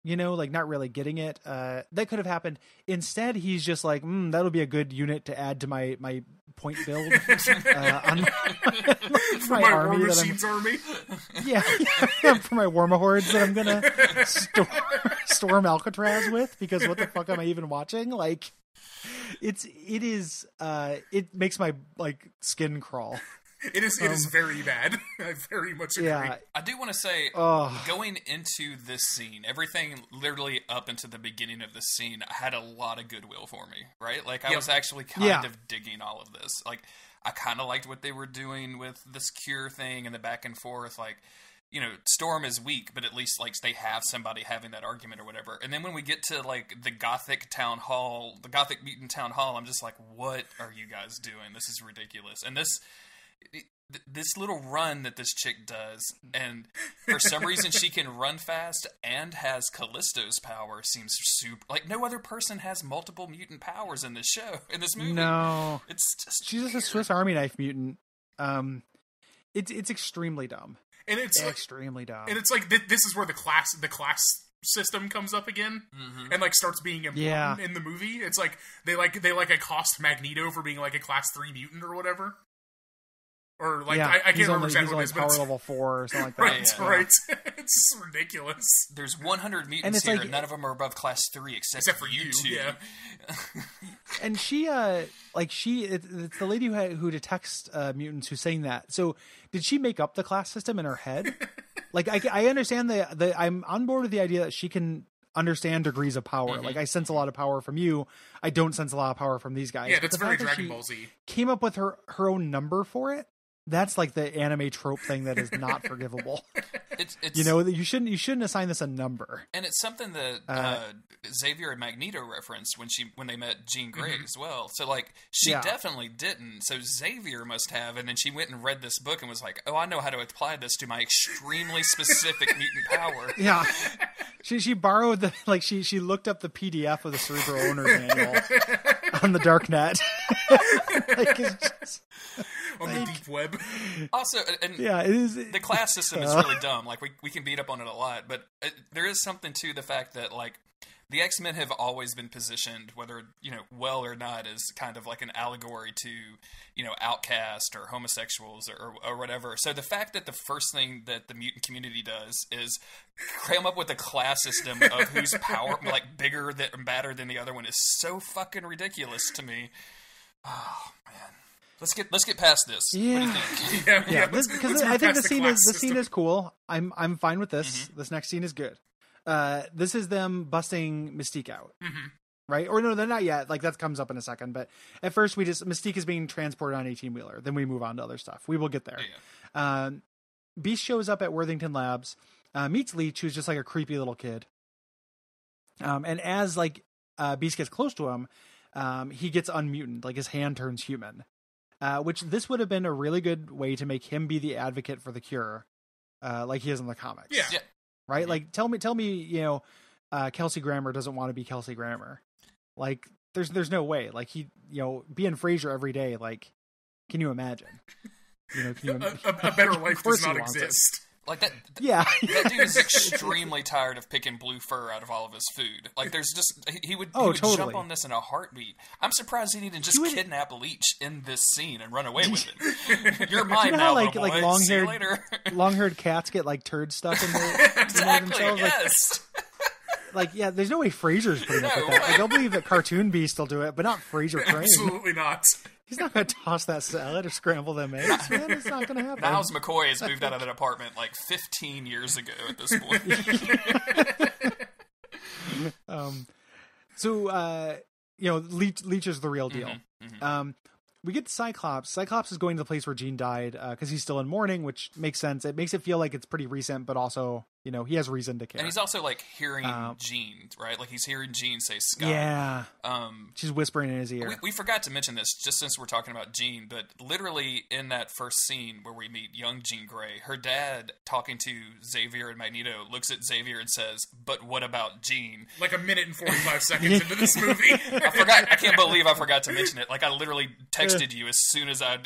Like not really getting it. That could have happened. Instead, he's just like, that'll be a good unit to add to my point build on my War army. Army. Yeah, for my Wormahordes that I'm gonna storm Alcatraz with. Because what the fuck am I even watching? Like, it makes my like skin crawl. It is very bad. I very much agree. Yeah. I do want to say, going into this scene, everything literally up into the beginning of this scene had a lot of goodwill for me, right? Like, I was actually kind of digging all of this. Like, I kind of liked what they were doing with this cure thing and the back and forth. Like, Storm is weak, but at least, like, they have somebody having that argument or whatever. And then when we get to, like, the Gothic Mutant Town Hall, I'm just like, what are you guys doing? This is ridiculous. And this little run that this chick does, and for some reason she can run fast and has Callisto's power, seems super. Like, no other person has multiple mutant powers in this movie. No, she's just a Swiss Army knife mutant. It's extremely dumb, and it's extremely dumb. And it's like this is where the class system comes up again, and like starts being important in the movie. It's like they accost Magneto for being like a class 3 mutant or whatever. Or like I can't remember exactly what it is, but power level 4 or something like that. Right. It's ridiculous. There's 100 mutants here, and none of them are above class 3 except for you two. Yeah. And it's the lady who detects mutants who's saying that. So did she make up the class system in her head? Like I understand I'm on board with the idea that she can understand degrees of power. Like, I sense a lot of power from you. I don't sense a lot of power from these guys. Yeah, that's very Dragon Ball Z. Came up with her own number for it. That's like the anime trope thing that is not forgivable. It's you shouldn't assign this a number. And it's something that Xavier and Magneto referenced when they met Jean Grey as well. So like she definitely didn't. So Xavier must have, and then she went and read this book and was like, "Oh, I know how to apply this to my extremely specific mutant power." Yeah. She borrowed she looked up the PDF of the Cerebral Owner's Manual on the dark net. It's just, on the deep web. Also, and it is. The class system is really dumb. Like, we can beat up on it a lot, but there is something to the fact that, like, the X-Men have always been positioned, whether, well or not, as kind of like an allegory to, outcast or homosexuals or whatever. So the fact that the first thing that the mutant community does is come up with a class system of whose power, like, bigger and badder than the other one is so fucking ridiculous to me. Oh, man. Let's get past this. Yeah. What do you think? Yeah. Because I think the scene is cool. I'm fine with this. This next scene is good. This is them busting Mystique out. Right? Or no, they're not yet. Like, that comes up in a second. But at first, Mystique is being transported on 18-wheeler. Then we move on to other stuff. We will get there. Yeah. Beast shows up at Worthington Labs, meets Leech, who's just like a creepy little kid. And as like Beast gets close to him, he gets unmutant. Like, his hand turns human. Which this would have been a really good way to make him be the advocate for the cure, like he is in the comics. Yeah. Right? Mm-hmm. Like, tell me, Kelsey Grammer doesn't want to be Kelsey Grammer. Like, there's no way. Like, he, being Frasier every day. Like, can you imagine? A better life does not exist. Like that. Yeah. That dude is extremely tired of picking blue fur out of all of his food. Like, there's just he would totally jump on this in a heartbeat. I'm surprised he didn't just kidnap Leech in this scene and run away with him. You're mine now, like, little boy. Like See you later. long-haired cats get like turd stuff in their exactly. themselves. Yes. Like, yeah, there's no way Frasier's putting up with that. Like, I'll believe that Cartoon Beast will do it, but not Frasier Crane. Absolutely not. He's not going to toss that salad or scramble them eggs, man. It's not going to happen. Niles McCoy has moved out of that apartment like 15 years ago at this point. Leech is the real deal. We get to Cyclops. Cyclops is going to the place where Jean died because he's still in mourning, which makes sense. It makes it feel like it's pretty recent, but also, he has reason to care. And he's also like hearing Jean, right? Like he's hearing Jean say Scott. Yeah. She's whispering in his ear. We forgot to mention this just since we're talking about Jean, but literally in that first scene where we meet young Jean Grey, her dad talking to Xavier and Magneto looks at Xavier and says, "But what about Jean?" Like a minute and 45 seconds into this movie. I can't believe I forgot to mention it. Like I literally texted you as soon as I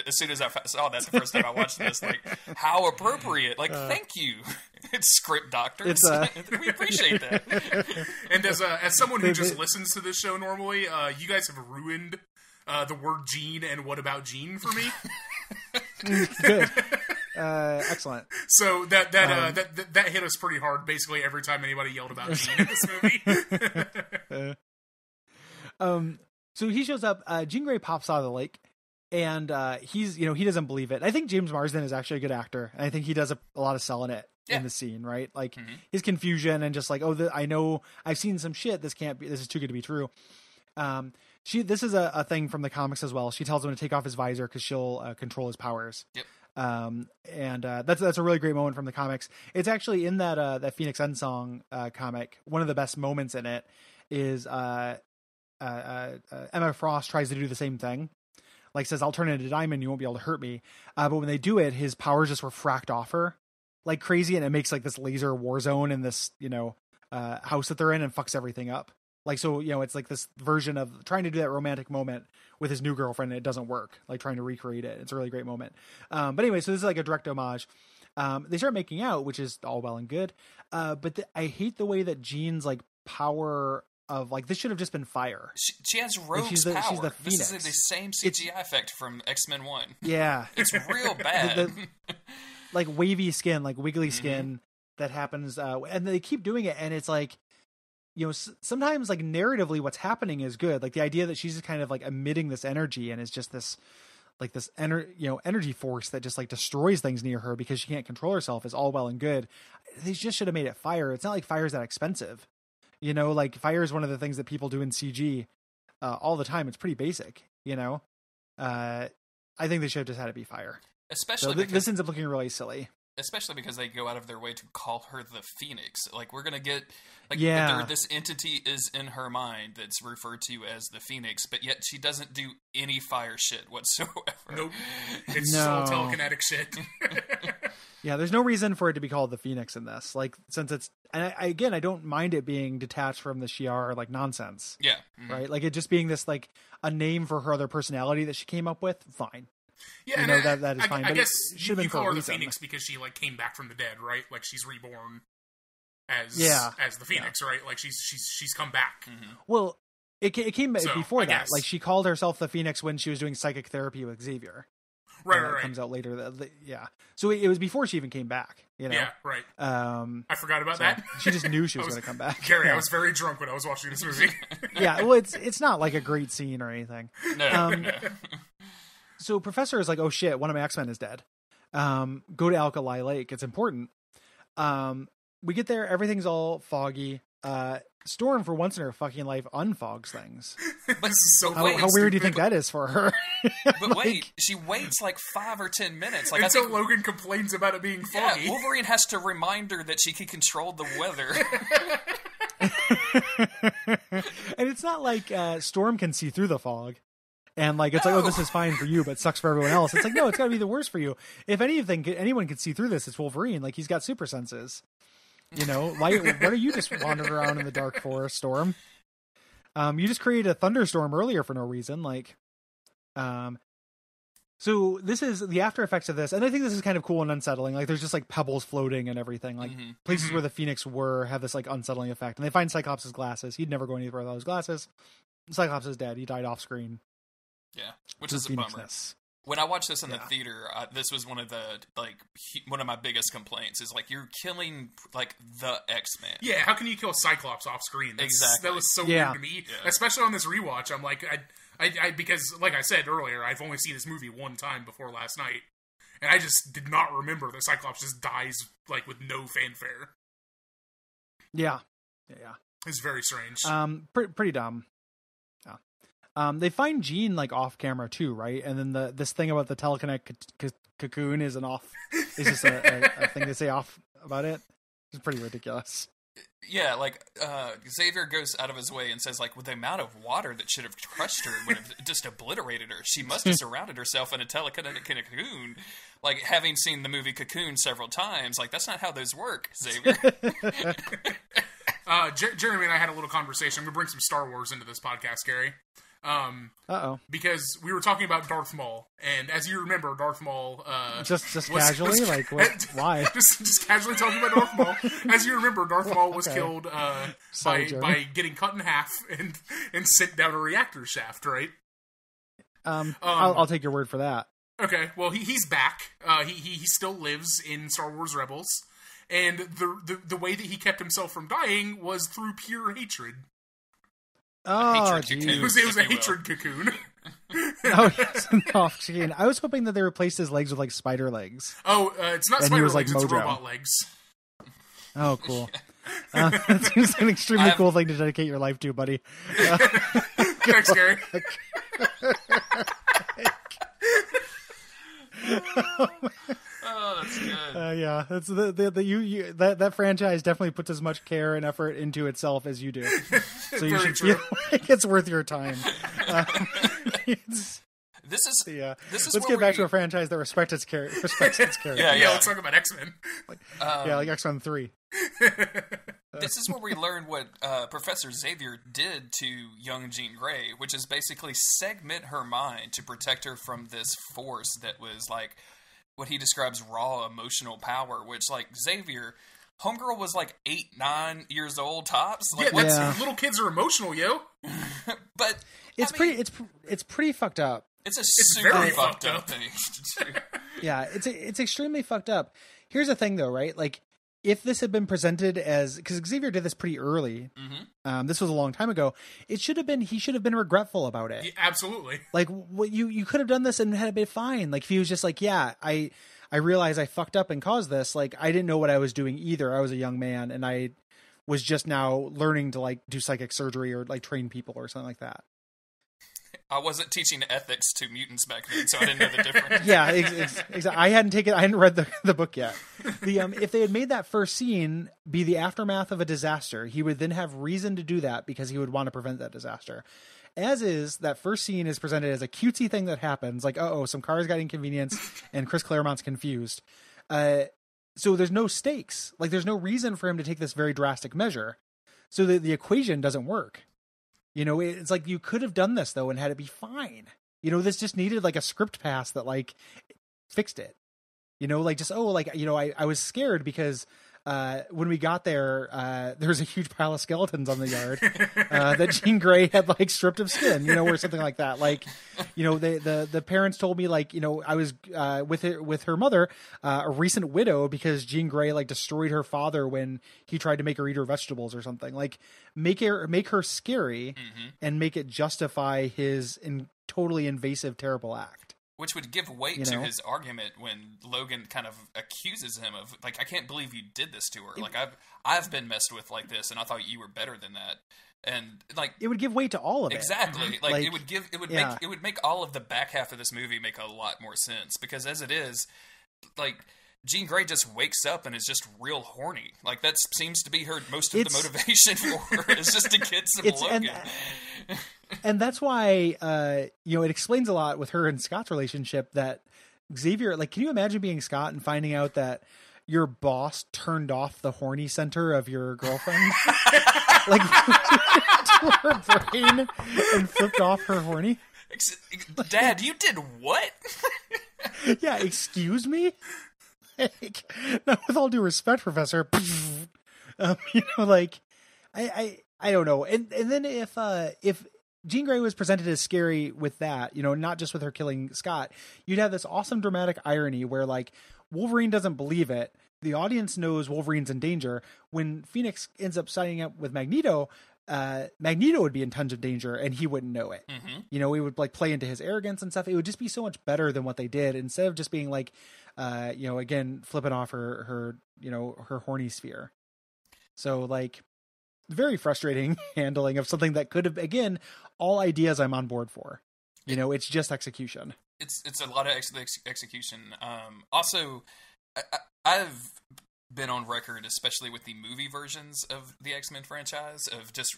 saw that the first time I watched this. Like, how appropriate! Like, thank you. It's script doctors. We appreciate that. And as someone who just listens to this show normally, you guys have ruined the word Jean and what about Jean for me. Good. Excellent. So that hit us pretty hard. Basically, every time anybody yelled about Jean in this movie. So he shows up. Jean Grey pops out of the lake. And he's, he doesn't believe it. I think James Marsden is actually a good actor. And I think he does a lot of selling it in the scene, right? Like his confusion and just like, I know I've seen some shit. This is too good to be true. This is a thing from the comics as well. She tells him to take off his visor because she'll control his powers. Yep. And that's a really great moment from the comics. It's actually in that Phoenix Endsong comic. One of the best moments in it is Emma Frost tries to do the same thing. Like says, I'll turn into diamond. You won't be able to hurt me. But when they do it, his powers just refract off her like crazy. And it makes like this laser war zone in this, house that they're in and fucks everything up. Like, so, it's like this version of trying to do that romantic moment with his new girlfriend. And it doesn't work, like trying to recreate it. It's a really great moment. But anyway, so this is like a direct homage. They start making out, which is all well and good. But I hate the way that Jean's like power of like, this should have just been fire. She has Rogue's power. She's the This is the same CGI effect from X-Men 1. Yeah. It's real bad. Like wavy skin, like wiggly skin that happens. And they keep doing it. And it's like, sometimes like narratively what's happening is good. Like the idea that she's just kind of like emitting this energy and is just this like this energy force that just like destroys things near her because she can't control herself is all well and good. They just should have made it fire. It's not like fire is that expensive. Like fire is one of the things that people do in CG all the time. It's pretty basic, I think they should have just had it be fire. Especially because this ends up looking really silly. Especially because they go out of their way to call her the Phoenix. Like, we're going to get... Like, this entity is in her mind that's referred to as the Phoenix, but yet she doesn't do any fire shit whatsoever. Nope. It's all telekinetic shit. Yeah, there's no reason for it to be called the Phoenix in this. Like, since it's... And I don't mind it being detached from the Shi'ar, like, nonsense. Yeah. Right? Like, it just being this, like, a name for her other personality that she came up with, fine. Yeah, that is fine. I but guess you call her the Phoenix because she like came back from the dead, right? Like she's reborn as the Phoenix, right? Like she's come back. Well, it came before that. Guess. Like she called herself the Phoenix when she was doing psychic therapy with Xavier. Right. It comes out later. So it was before she even came back. Yeah, right. I forgot about that. She just knew she was going to come back. Gary, I was very drunk when I was watching this movie. Yeah, well, it's not like a great scene or anything. No. So Professor is like, oh shit, one of my X-Men is dead. Go to Alkali Lake. It's important. We get there. Everything's all foggy. Storm, for once in her fucking life, unfogs things. This is so how weird do you think that is for her? But wait, she waits like 5 or 10 minutes. Like, until Logan complains about it being foggy. Yeah, Wolverine has to remind her that she can control the weather. And it's not like Storm can see through the fog. And like it's like, oh, this is fine for you, but sucks for everyone else. It's like, no, it's got to be the worst for you. If anything, anyone could see through this, it's Wolverine. Like he's got super senses. Why are you just wandering around in the dark forest, Storm? You just created a thunderstorm earlier for no reason. Like, so this is the after effects of this, and I think this is kind of cool and unsettling. Like, there's just like pebbles floating and everything. Like places where the Phoenix have this like unsettling effect. And they find Cyclops' glasses. He'd never go anywhere without his glasses. Cyclops is dead. He died off screen. Yeah, which is a bummer. When I watched this in the theater, this was one of my biggest complaints. Is like, you're killing like the X-Men. Yeah, how can you kill Cyclops off screen? Exactly. That was so weird to me, especially on this rewatch. I'm like, I because like I said earlier, I've only seen this movie one time before last night, and I just did not remember that Cyclops just dies like with no fanfare. Yeah. It's very strange. Pretty dumb. They find Jean like off camera too, right? And then this thing about the telekinetic cocoon is just a thing they say off about it. It's pretty ridiculous. Yeah, like Xavier goes out of his way and says, like, with the amount of water that should have crushed her would have just obliterated her. She must have surrounded herself in a telekinetic cocoon. Like, having seen the movie Cocoon several times, like, that's not how those work, Xavier. Jeremy and I had a little conversation. I'm going to bring some Star Wars into this podcast, Gary. Because we were talking about Darth Maul, and as you remember, Darth Maul just casually, why? just casually talking about Darth Maul. As you remember, Darth Maul was killed by getting cut in half and sent down a reactor shaft, right? I'll take your word for that. Okay, well he's back. He still lives in Star Wars Rebels, and the way that he kept himself from dying was through pure hatred. Oh, it was a hatred cocoon. Oh, yes, cocoon. I was hoping that they replaced his legs with like spider legs. Oh, it's not spider legs; like it's robot legs. Oh, cool. That seems an extremely cool thing to dedicate your life to, buddy. Thanks, Gary. Oh, that's good. Yeah, that's that franchise definitely puts as much care and effort into itself as you do. So you should feel like it's worth your time. This is Let's get back to a franchise that respects its character. Yeah. Let's talk about X-Men. Like X-Men 3. This is where we learn what Professor Xavier did to young Jean Grey, which is basically segment her mind to protect her from this force that was like what he describes raw emotional power, which like Xavier, homegirl was like 8, 9 years old tops. Like, little kids are emotional, yo. But it's pretty fucked up. It's super very fucked up thing to do. Yeah, it's extremely fucked up. Here's the thing, though, right? Like, if this had been presented as, because Xavier did this pretty early, this was a long time ago. He should have been regretful about it. Yeah, absolutely. Like, what you could have done this and had it been fine. Like, if he was just like, yeah, I realized I fucked up and caused this. Like, I didn't know what I was doing either. I was a young man, and I was just now learning to like do psychic surgery or like train people or something like that. I wasn't teaching ethics to mutants back then, so I didn't know the difference. Yeah, exactly. I hadn't read the book yet. If they had made that first scene be the aftermath of a disaster, he would then have reason to do that because he would want to prevent that disaster. As is, that first scene is presented as a cutesy thing that happens, like, some cars got inconvenienced and Chris Claremont's confused. So there's no stakes. Like, there's no reason for him to take this very drastic measure. So the equation doesn't work. You know, it's like you could have done this, though, and had it be fine. You know, this just needed, like, a script pass that, like, fixed it. You know, like, just, I was scared because when we got there, there was a huge pile of skeletons on the yard that Jean Grey had, like, stripped of skin, you know, or something like that. Like, you know, the parents told me, like, you know, I was with her mother, a recent widow, because Jean Grey, like, destroyed her father when he tried to make her eat her vegetables or something. Like, make her scary and make it justify his totally invasive, terrible act. Which would give weight to his argument when Logan kind of accuses him of, like, I can't believe you did this to her. Like, I've been messed with like this, and I thought you were better than that. And like, it would give weight to all of it. Exactly. Like it would make all of the back half of this movie make a lot more sense, because as it is, like, Jean Grey just wakes up and is just real horny. Like, that seems to be her most of the motivation for her, is just to get some Logan. And that's why, it explains a lot with her and Scott's relationship that Xavier, like, can you imagine being Scott and finding out that your boss turned off the horny center of your girlfriend? Like, to her brain and flipped off her horny? Dad, you did what? Yeah, excuse me? Like, now, with all due respect, Professor, like, I don't know. And then if Jean Grey was presented as scary with that, you know, not just with her killing Scott, you'd have this awesome dramatic irony where, like, Wolverine doesn't believe it. The audience knows Wolverine's in danger. When Phoenix ends up signing up with Magneto, Magneto would be in tons of danger and he wouldn't know it. You know, it would, like, play into his arrogance and stuff. It would just be so much better than what they did, instead of just being like, again, flipping off her horny sphere. So, like, very frustrating handling of something that could have, again, all ideas I'm on board for. It's just execution. It's a lot of execution. Also, I've been on record, especially with the movie versions of the X-Men franchise, of just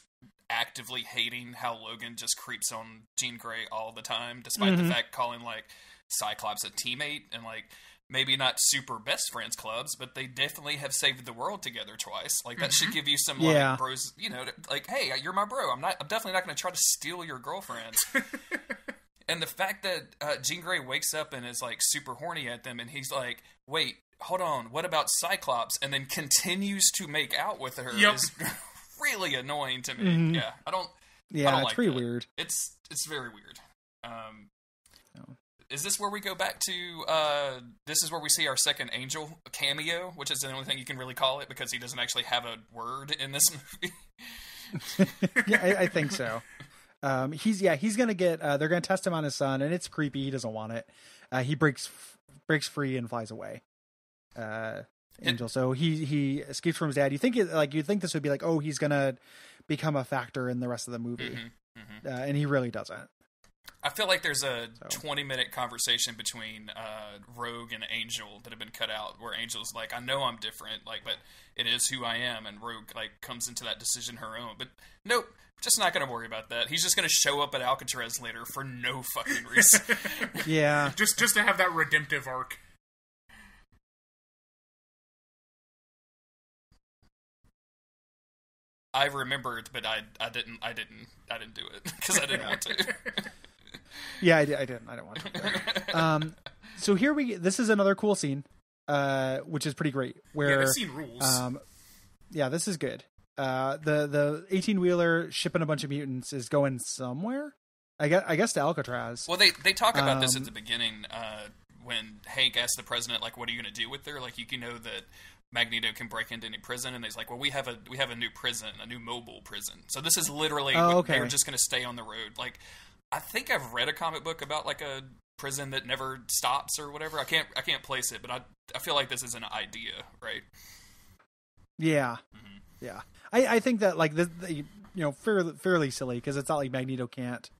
actively hating how Logan just creeps on Jean Grey all the time, despite the fact calling like Cyclops a teammate and like maybe not super best friends clubs, but they definitely have saved the world together twice. Like that should give you some like bros, like, hey, you're my bro. I'm definitely not going to try to steal your girlfriend. And the fact that Jean Grey wakes up and is like super horny at them, and he's like, wait, hold on, what about Cyclops? And then continues to make out with her is really annoying to me. Yeah, I don't it's like pretty that. weird. It's very weird. Is this where we go back to, this is where we see our second Angel cameo, which is the only thing you can really call it, because he doesn't actually have a word in this movie? Yeah, I think so. He's gonna get. They're gonna test him on his son, and it's creepy. He doesn't want it. He breaks free and flies away. Angel. So he escapes from his dad. You think this would be like, oh, he's gonna become a factor in the rest of the movie, and he really doesn't. I feel like there's a 20-minute conversation between Rogue and Angel that have been cut out, where Angel's like, I know I'm different, like, but it is who I am, and Rogue like comes into that decision her own. But nope, just not going to worry about that. He's just going to show up at Alcatraz later for no fucking reason. Yeah, just to have that redemptive arc. I remembered, but I didn't do it because I didn't want to. Yeah, I didn't. I don't want to. So this is another cool scene, which is pretty great. Where this scene rules. This is good. The 18-wheeler shipping a bunch of mutants is going somewhere. I guess to Alcatraz. Well, they talk about this at the beginning when Hank asks the president, like, "What are you going to do with her?" Like, you know that Magneto can break into any prison, and he's like, "Well, we have a new prison, a new mobile prison." So this is literally they're just going to stay on the road. Like, I think I've read a comic book about like a prison that never stops or whatever. I can't place it, but I feel like this is an idea, right? Yeah, yeah. I think that like this, fairly silly, because it's not like Magneto can't.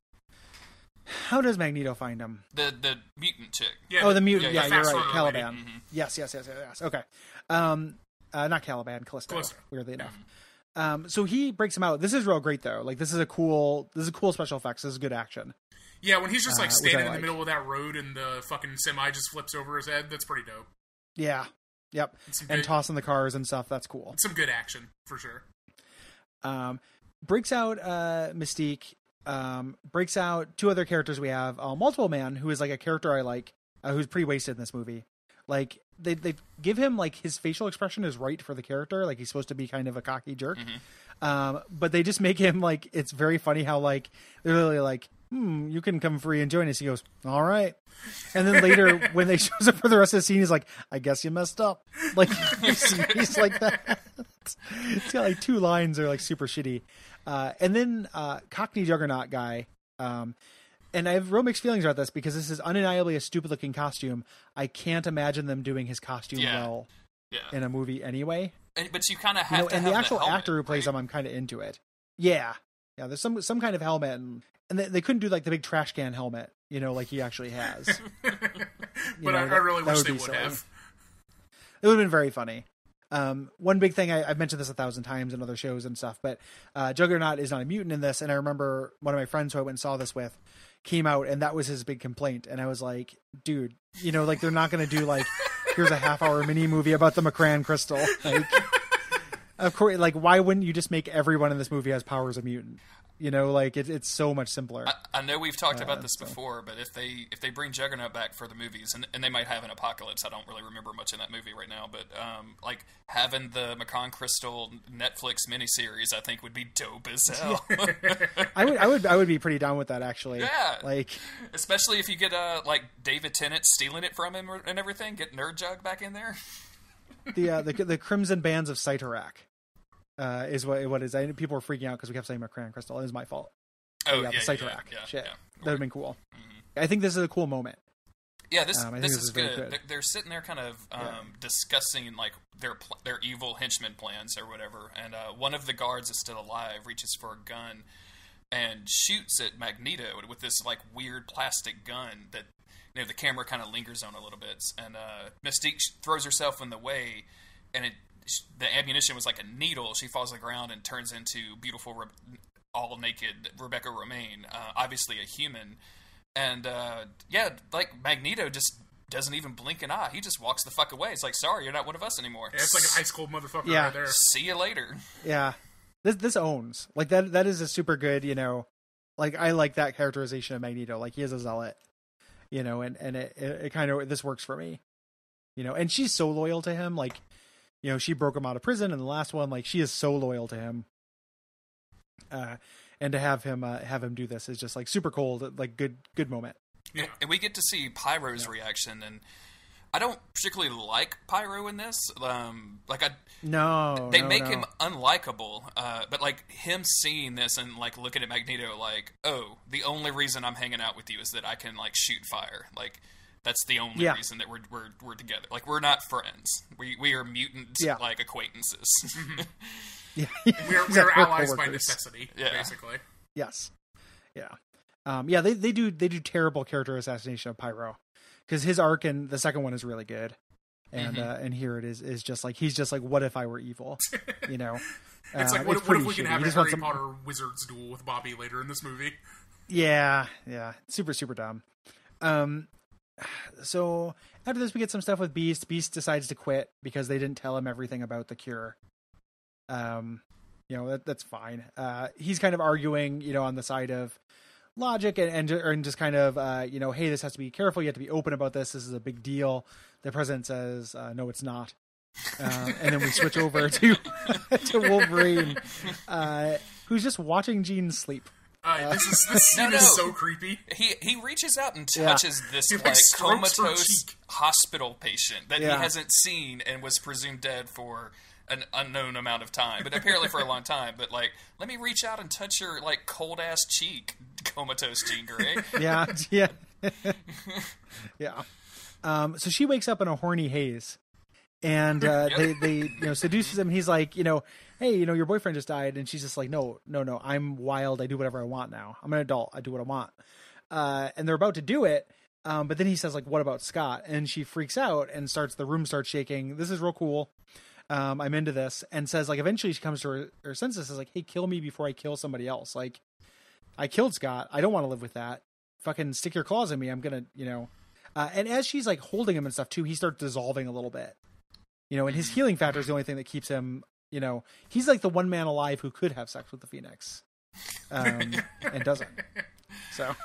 How does Magneto find him? The mutant chick. Yeah, the mutant. Yeah, you're right. Lady. Caliban. Yes. Okay. Not Caliban. Callisto. Weirdly enough. So he breaks him out. This is real great though. Like this is cool special effects. This is good action. Yeah, when he's just like standing in the middle of that road and the fucking semi just flips over his head, that's pretty dope. Yeah. Yep. And tossing the cars and stuff. That's cool. Some good action for sure. Breaks out Mystique. Breaks out two other characters we have. Multiple Man, who is like a character I like, who's pretty wasted in this movie. Like they give him like his facial expression is right for the character. Like he's supposed to be kind of a cocky jerk. But they just make him like, it's very funny how like they're literally like, you can come free and join us. He goes, all right. And then later when they shows up for the rest of the scene, he's like, I guess you messed up. Like he's like that. It's got like two lines that are like super shitty. And then Cockney Juggernaut guy. And I have real mixed feelings about this because this is undeniably a stupid looking costume. I can't imagine them doing his costume well in a movie anyway. But you kind of have to and have the actual helmet, actor who plays him, I'm kind of into it. Yeah. There's some kind of helmet, and they couldn't do like the big trash can helmet, like he actually has. But I really wish they would have. It would have been very funny. One big thing, I've mentioned this 1,000 times in other shows and stuff, but Juggernaut is not a mutant in this, and I remember one of my friends who I went and saw this with came out, and that was his big complaint, and I was like, dude, like they're not going to do like, here's a half-hour mini movie about the McCran crystal. Like, of course, like why wouldn't you just make everyone in this movie has powers of mutant? Like it's so much simpler. I know we've talked about this before, but if they bring Juggernaut back for the movies, and they might have an Apocalypse, I don't really remember much in that movie right now, but like having the Macron Crystal Netflix miniseries, I think would be dope as hell. I would be pretty down with that actually. Yeah, like especially if you get like David Tennant stealing it from him and everything, get Nerd Jug back in there. The Crimson Bands of Cyttorak. Is what it is. People were freaking out because we kept saying McCran Crystal. It was my fault. Oh, the Cyttorak shit. That would have been cool. I think this is a cool moment. Yeah, this I think this is very good. They're sitting there kind of discussing like their evil henchman plans or whatever, and one of the guards is still alive, reaches for a gun and shoots at Magneto with this like weird plastic gun that the camera kind of lingers on a little bit, and Mystique throws herself in the way, and the ammunition was like a needle. She falls to the ground and turns into beautiful, all naked Rebecca Romaine, obviously a human. And, like, Magneto just doesn't even blink an eye. He just walks the fuck away. It's like, sorry, you're not one of us anymore. Yeah, it's like an ice cold motherfucker right there. See you later. Yeah. This owns. Like, that is a super good, like, I like that characterization of Magneto. Like, he is a zealot, and it kind of, this works for me, and she's so loyal to him. Like, she broke him out of prison in the last one. Like, she is so loyal to him. And to have him do this is just like super cold, like good moment. Yeah, and we get to see Pyro's reaction, and I don't particularly like Pyro in this. They make him unlikable, but like him seeing this and like looking at Magneto, like, oh, the only reason I'm hanging out with you is that I can like shoot fire. Like that's the only reason that we're together. Like we're not friends. We are mutant like acquaintances. Yeah, we're allies by necessity, basically. Yes, yeah, they do terrible character assassination of Pyro, because his arc in the second one is really good, and and here it is just like he's just like, what if I were evil, It's like what if we can have a Harry Potter wizards duel with Bobby later in this movie? Yeah, super dumb. So after this, we get some stuff with Beast. Beast decides to quit because they didn't tell him everything about the cure. That's fine. He's kind of arguing, on the side of logic and just kind of, hey, this has to be careful. You have to be open about this. This is a big deal. The president says, no, it's not. And then we switch over to Wolverine, who's just watching Jean sleep. This scene is so creepy. He reaches out and touches this like comatose hospital patient that he hasn't seen and was presumed dead for an unknown amount of time, but apparently for a long time. But like, let me reach out and touch your like cold ass cheek, comatose Jean Grey. Yeah. So she wakes up in a horny haze, and they seduces him. And he's like, hey, your boyfriend just died, and she's just like, no, I'm wild. I do whatever I want now. I'm an adult. I do what I want. And they're about to do it. But then he says like, what about Scott? And she freaks out and the room starts shaking. This is real cool. I'm into this, and says like, eventually she comes to her senses, says like, hey, kill me before I kill somebody else. Like, I killed Scott. I don't want to live with that. Fucking stick your claws in me. I'm gonna, and as she's like holding him and stuff too, he starts dissolving a little bit, and his healing factor is the only thing that keeps him, he's like the one man alive who could have sex with the Phoenix, and doesn't. So.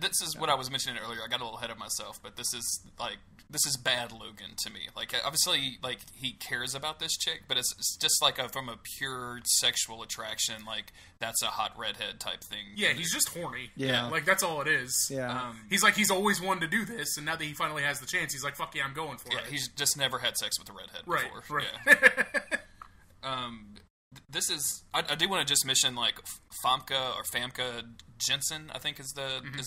This is what I was mentioning earlier. I got a little ahead of myself, but this is bad Logan to me. Like, obviously, like, he cares about this chick, but it's just like from a pure sexual attraction, like, that's a hot redhead type thing. Yeah, he's just horny. Yeah. Like, that's all it is. Yeah. He's always wanted to do this, and now that he finally has the chance, he's like, fuck yeah, I'm going for it. Yeah, he's just never had sex with a redhead before. Right. Yeah. This is... I do want to just mention, like, Famke Jensen, I think is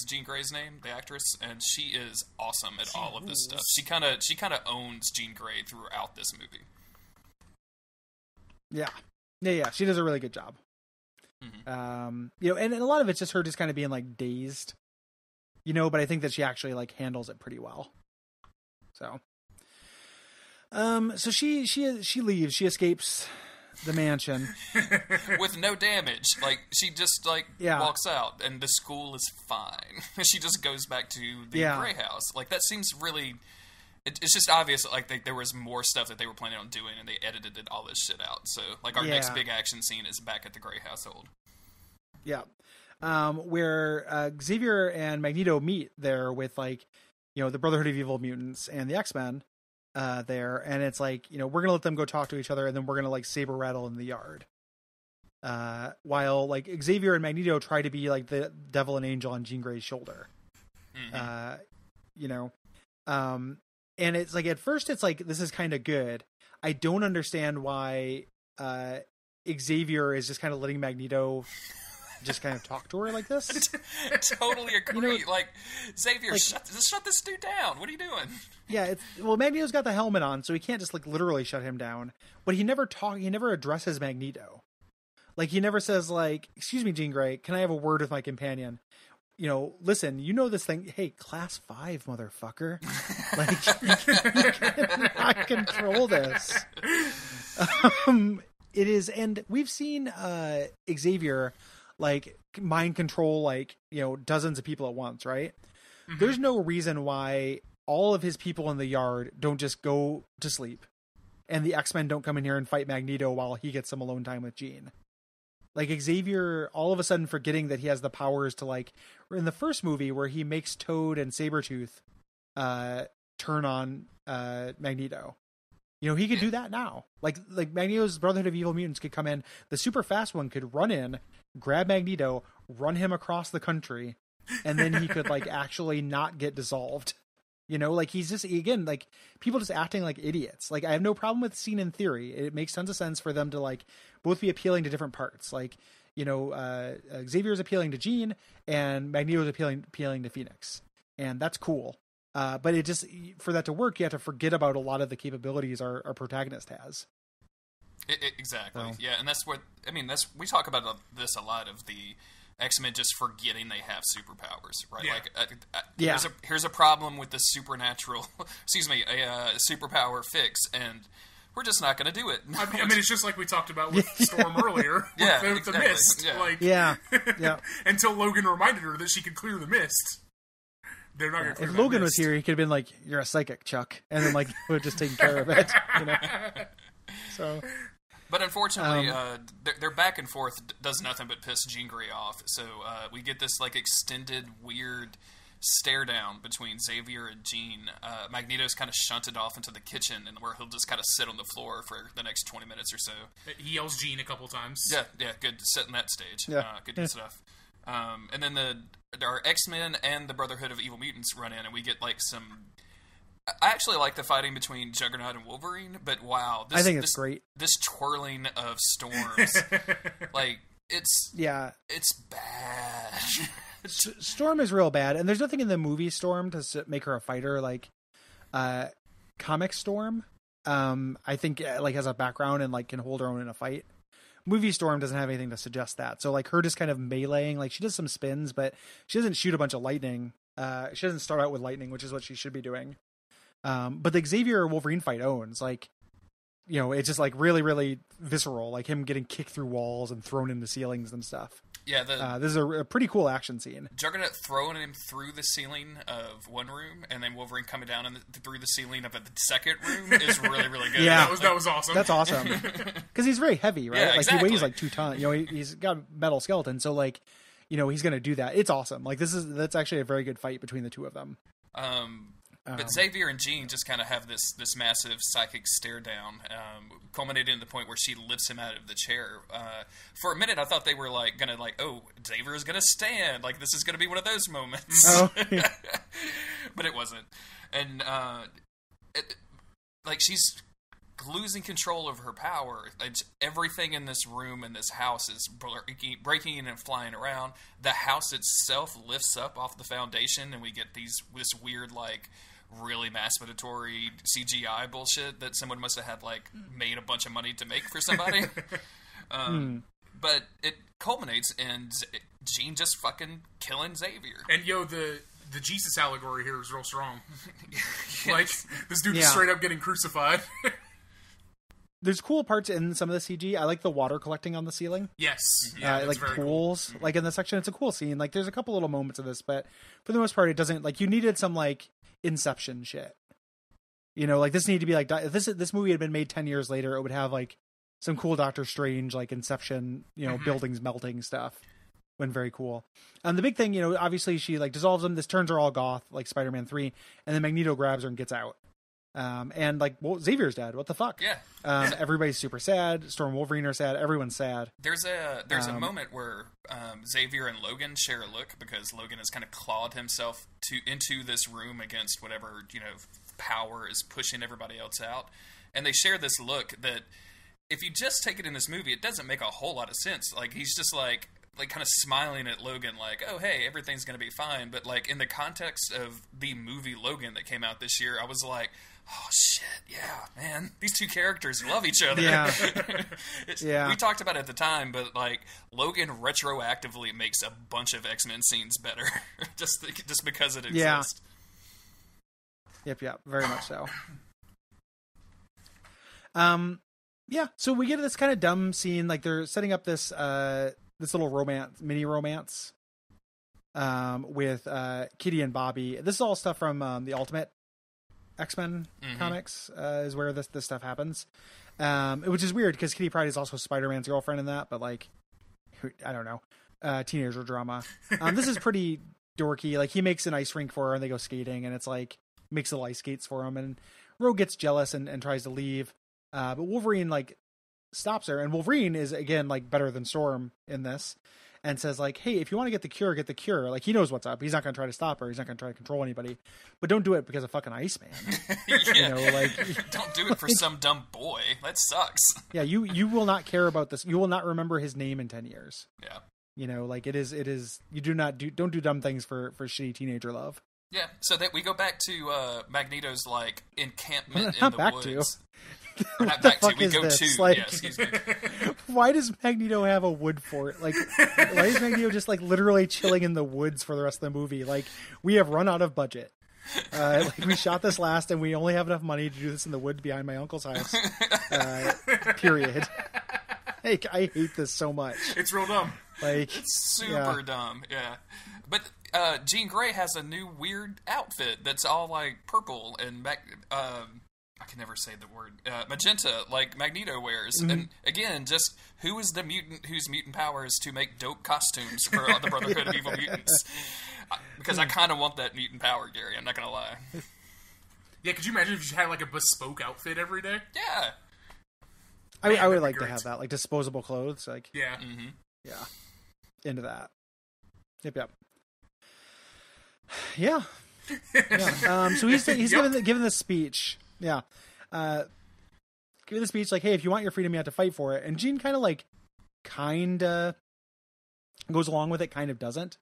Jean Grey's name, the actress, and she is awesome at all of this stuff. She kind of owns Jean Grey throughout this movie. Yeah. She does a really good job. And a lot of it's just her just kind of being like dazed, but I think that she actually like handles it pretty well. So, so she leaves. She escapes the mansion with no damage. Like, she just like walks out, and the school is fine. She just goes back to the Grey house. Like, that seems really. It's just obvious that like there was more stuff that they were planning on doing, and they edited all this shit out. So like our next big action scene is back at the Grey household. Yeah, where Xavier and Magneto meet there with like the Brotherhood of Evil Mutants and the X-Men. There, and it's like, we're gonna let them go talk to each other, and then we're gonna like saber rattle in the yard, while like Xavier and Magneto try to be like the devil and angel on Jean Grey's shoulder. And it's like, at first it's like, this is kind of good. I don't understand why Xavier is just kind of letting Magneto just kind of talk to her like this. Totally agree. Like, Xavier, like, shut this dude down. What are you doing? Yeah, Magneto's got the helmet on, so he can't just like literally shut him down. But he never addresses Magneto. Like, he never says like, "Excuse me, Jean Grey, can I have a word with my companion?" Listen, this thing. Hey, class 5, motherfucker. Like, you cannot control this. It is, and we've seen Xavier like mind control like dozens of people at once, right? Mm-hmm. There's no reason why all of his people in the yard don't just go to sleep, and the X-Men don't come in here and fight Magneto while he gets some alone time with Jean. Like, Xavier all of a sudden forgetting that he has the powers to, like, in the first movie where he makes Toad and Sabretooth turn on Magneto. He could do that now. Like Magneto's Brotherhood of Evil Mutants could come in. The super fast one could run in, grab Magneto, run him across the country, and then he could, like, actually not get dissolved. Like, he's just, again, like, people just acting like idiots. Like, I have no problem with the scene in theory. It makes tons of sense for them to, like, both be appealing to different parts. Like, Xavier's appealing to Jean, and Magneto's appealing to Phoenix. And that's cool. But it just, for that to work, you have to forget about a lot of the capabilities our protagonist has. Exactly. So. Yeah, and that's what, we talk about this a lot, of the X-Men just forgetting they have superpowers, right? Yeah. Like, here's a problem with the supernatural, a superpower fix, and we're just not going to do it. It's just like we talked about with Storm earlier, with the mist. Yeah. Until Logan reminded her that she could clear the mist. They're not going to clear If Logan was here, he could have been like, "You're a psychic, Chuck," and then like would have just taken care of it. So. But unfortunately, their back and forth does nothing but piss Jean Grey off. So we get this like extended, weird stare down between Xavier and Jean. Magneto's kind of shunted off into the kitchen, and where he'll just kind of sit on the floor for the next 20 minutes or so. He yells Jean a couple times. Yeah, good to sit in that stage. Yeah. Good stuff. And then our X-Men and the Brotherhood of Evil Mutants run in, and we get like some... I actually like the fighting between Juggernaut and Wolverine, but wow, I think it's great. This twirling of storms, like it's bad. Storm is real bad, and there's nothing in the movie Storm to make her a fighter. Like, comic Storm, I think like has a background and like can hold her own in a fight. Movie Storm doesn't have anything to suggest that. So like her just kind of meleeing, like she does some spins, but she doesn't shoot a bunch of lightning. She doesn't start out with lightning, which is what she should be doing. But the Xavier Wolverine fight owns, like, it's just like really, really visceral, like him getting kicked through walls and thrown into ceilings and stuff. Yeah, this is a pretty cool action scene. Juggernaut throwing him through the ceiling of one room, and then Wolverine coming down through the ceiling of the second room is really, really good. Yeah, that was awesome. That's awesome. Because he's very heavy, right? Yeah, like exactly. He weighs like 2 tons. He's got a metal skeleton, so like, he's going to do that. It's awesome. Like that's actually a very good fight between the two of them. But Xavier and Jean just kind of have this massive psychic stare down, culminating to the point where she lifts him out of the chair. For a minute, I thought they were like gonna Xavier is gonna stand, like this is gonna be one of those moments. Oh. But it wasn't, and she's losing control of her power. Everything in this room and this house is breaking and flying around. The house itself lifts up off the foundation, and we get this weird like really masturbatory CGI bullshit that someone must have had like made a bunch of money to make for somebody. But it culminates in Jean just fucking killing Xavier. And the Jesus allegory here is real strong. Like this dude is straight up getting crucified. There's cool parts in some of the CG. I like the water collecting on the ceiling. Yes. Yeah, like pools. Cool. Like in the section, it's a cool scene. Like there's a couple little moments of this, but for the most part, it doesn't, like, you needed some like Inception shit. Like this needed to be like, if this movie had been made 10 years later, it would have like some cool Doctor Strange, like Inception, buildings melting stuff. When very cool. The big thing, obviously she like dissolves them. This turns her all goth, like Spider-Man 3, and then Magneto grabs her and gets out. And like, well, Xavier's dead. What the fuck? Yeah. Everybody's super sad. Storm and Wolverine are sad. Everyone's sad. There's a moment where Xavier and Logan share a look because Logan has kind of clawed himself into this room against whatever power is pushing everybody else out, and they share this look that, if you just take it in this movie, it doesn't make a whole lot of sense. Like he's just like, like kind of smiling at Logan, like, "Oh, hey, everything's gonna be fine." But like in the context of the movie Logan that came out this year, I was like, "Oh shit, yeah, man, these two characters love each other." Yeah. Yeah. We talked about it at the time, but like Logan retroactively makes a bunch of X-Men scenes better, just because it exists. Yep, very much so. Yeah, so we get this kind of dumb scene, like they're setting up this this little mini romance with Kitty and Bobby. This is all stuff from the Ultimate X-Men comics, is where this stuff happens. Which is weird because Kitty Pryde is also Spider-Man's girlfriend in that, but like, I don't know, teenager drama. This is pretty dorky. Like he makes an ice rink for her and they go skating, and it's like makes little ice skates for him, and Rogue gets jealous and tries to leave. But Wolverine like stops her, and Wolverine is again like better than Storm in this, and says like, "Hey, if you want to get the cure, get the cure." Like he knows what's up. He's not going to try to stop her. He's not going to try to control anybody, but don't do it because of fucking Iceman. Yeah. You know, like don't do it for some dumb boy. That sucks. Yeah, you will not care about this. You will not remember his name in 10 years. Yeah. You know, like it is. You don't do dumb things for shitty teenager love. Yeah. So that we go back to Magneto's like encampment Not in the back woods. to. Or not the back to. fuck We is go this? to. Like, yeah, excuse me. Why does Magneto have a wood fort? Like, why is Magneto just like literally chilling in the woods for the rest of the movie? Like, we have run out of budget. Like we shot this last, and we only have enough money to do this in the woods behind my uncle's house. Period. Hey, I hate this so much. It's real dumb. Like It's super dumb. Yeah. But Jean Grey has a new weird outfit that's all like purple and I can never say the word magenta, like Magneto wears. And again, just who is the mutant whose mutant power is to make dope costumes for the Brotherhood of Evil Mutants? Because I kind of want that mutant power, Gary. I'm not gonna lie. Yeah, could you imagine if you had like a bespoke outfit every day? Yeah. I would like to have that, like disposable clothes. Like Yeah. Yeah. Into that. Yep. Yeah. So he's given this speech. Yeah. Giving the speech like, hey, if you want your freedom, you have to fight for it. And Jean kind of goes along with it, kind of doesn't.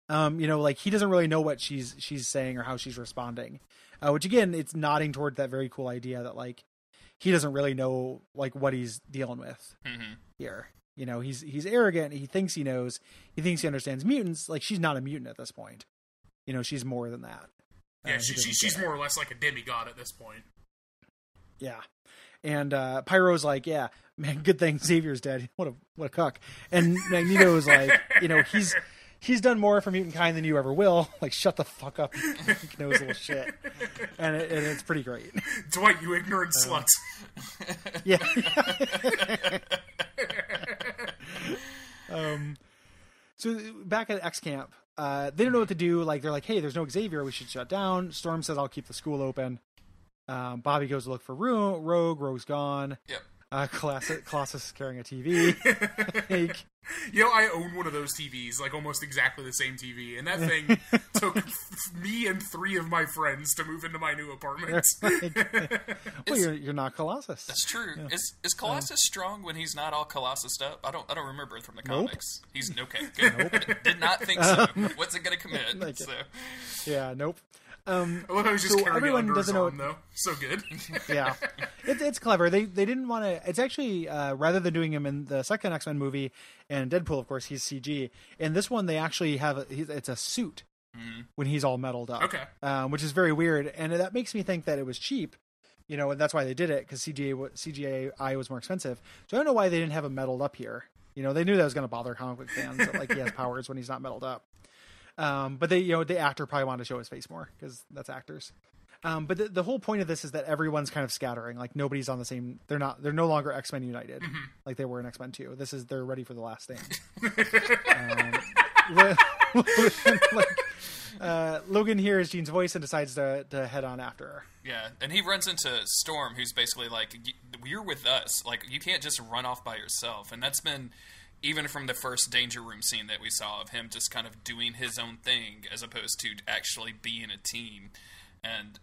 You know, like he doesn't really know what she's saying or how she's responding. Which again, it's nodding toward that very cool idea that like he doesn't really know like what he's dealing with here. You know, he's arrogant. He thinks he knows. He thinks he understands mutants. Like she's not a mutant at this point. You know, she's more than that. Yeah, she's more or less like a demigod at this point. Yeah. And Pyro's like, yeah, man, good thing Xavier's dead. What a cuck. And Magneto's like, you know, he's done more for mutant kind than you ever will. Like, shut the fuck up, you knows little shit. And it's pretty great. Dwight, you ignorant slut. Yeah. So back at X Camp, they don't know what to do. Like, they're like, hey, there's no Xavier. We should shut down. Storm says, I'll keep the school open. Bobby goes to look for Rogue. Rogue's gone. Yep. Colossus is carrying a TV. Like, you know, I own one of those TVs, like almost exactly the same TV, and that thing took me and 3 of my friends to move into my new apartment. Well, you're not Colossus. That's true. Yeah. Is Colossus strong when he's not all Colossused up? I don't remember it from the comics. Nope. He's okay. Good. Nope. Did not think so. What's it going to commit? Like so. Yeah. Nope. I love how he's just carrying everyone under doesn't his know arm, though. So good. Yeah, it's clever. They didn't want to. It's actually rather than doing him in the second X-Men movie and Deadpool, of course, he's CG. In this one, they actually have it's a suit when he's all metaled up. Okay, which is very weird, and that makes me think that it was cheap. You know, and that's why they did it because CGI was more expensive. So I don't know why they didn't have him metaled up here. You know, they knew that was going to bother comic book fans that like he has powers when he's not metaled up. But they, you know, the actor probably wanted to show his face more because that's actors. But the whole point of this is that everyone's kind of scattering. Like nobody's on the same. They're no longer X-Men United like they were in X-Men 2. They're ready for the last stand. Logan hears Jean's voice and decides to head on after her. Yeah, and he runs into Storm, who's basically like, "You're with us. Like you can't just run off by yourself." And that's been. Even from the first Danger Room scene that we saw of him just kind of doing his own thing as opposed to actually being a team. And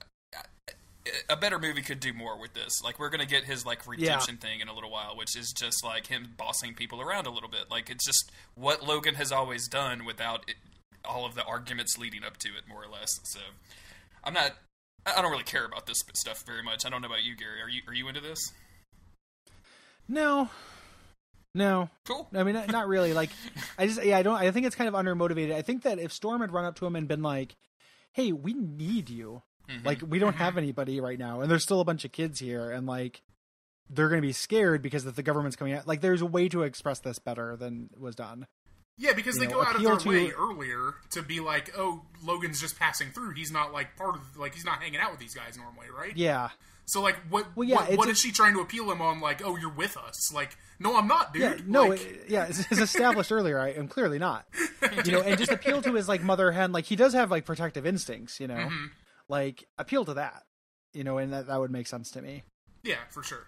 a better movie could do more with this. Like, we're going to get his, like, redemption thing in a little while, which is just, like, him bossing people around a little bit. Like, it's just what Logan has always done without all of the arguments leading up to it, more or less. So, I don't really care about this stuff very much. I don't know about you, Gary. Are you into this? No. Cool. I mean, not really. Like, I think it's kind of undermotivated. I think that if Storm had run up to him and been like, hey, we need you. Like, we don't have anybody right now, and there's still a bunch of kids here, and, like, they're going to be scared because if the government's coming out. Like, there's a way to express this better than was done. Yeah, because they go out of their way earlier to be like, oh, Logan's just passing through. He's not, like, part of, like, he's not hanging out with these guys normally, right? Yeah. So, like, what is she trying to appeal him on, like, oh, you're with us? Like, no, I'm not, dude. Yeah, no, like... it's established earlier. I am clearly not. You know, and just appeal to his, like, mother hen. Like, he does have, like, protective instincts, you know? Mm-hmm. Like, appeal to that, you know, and that would make sense to me. Yeah, for sure.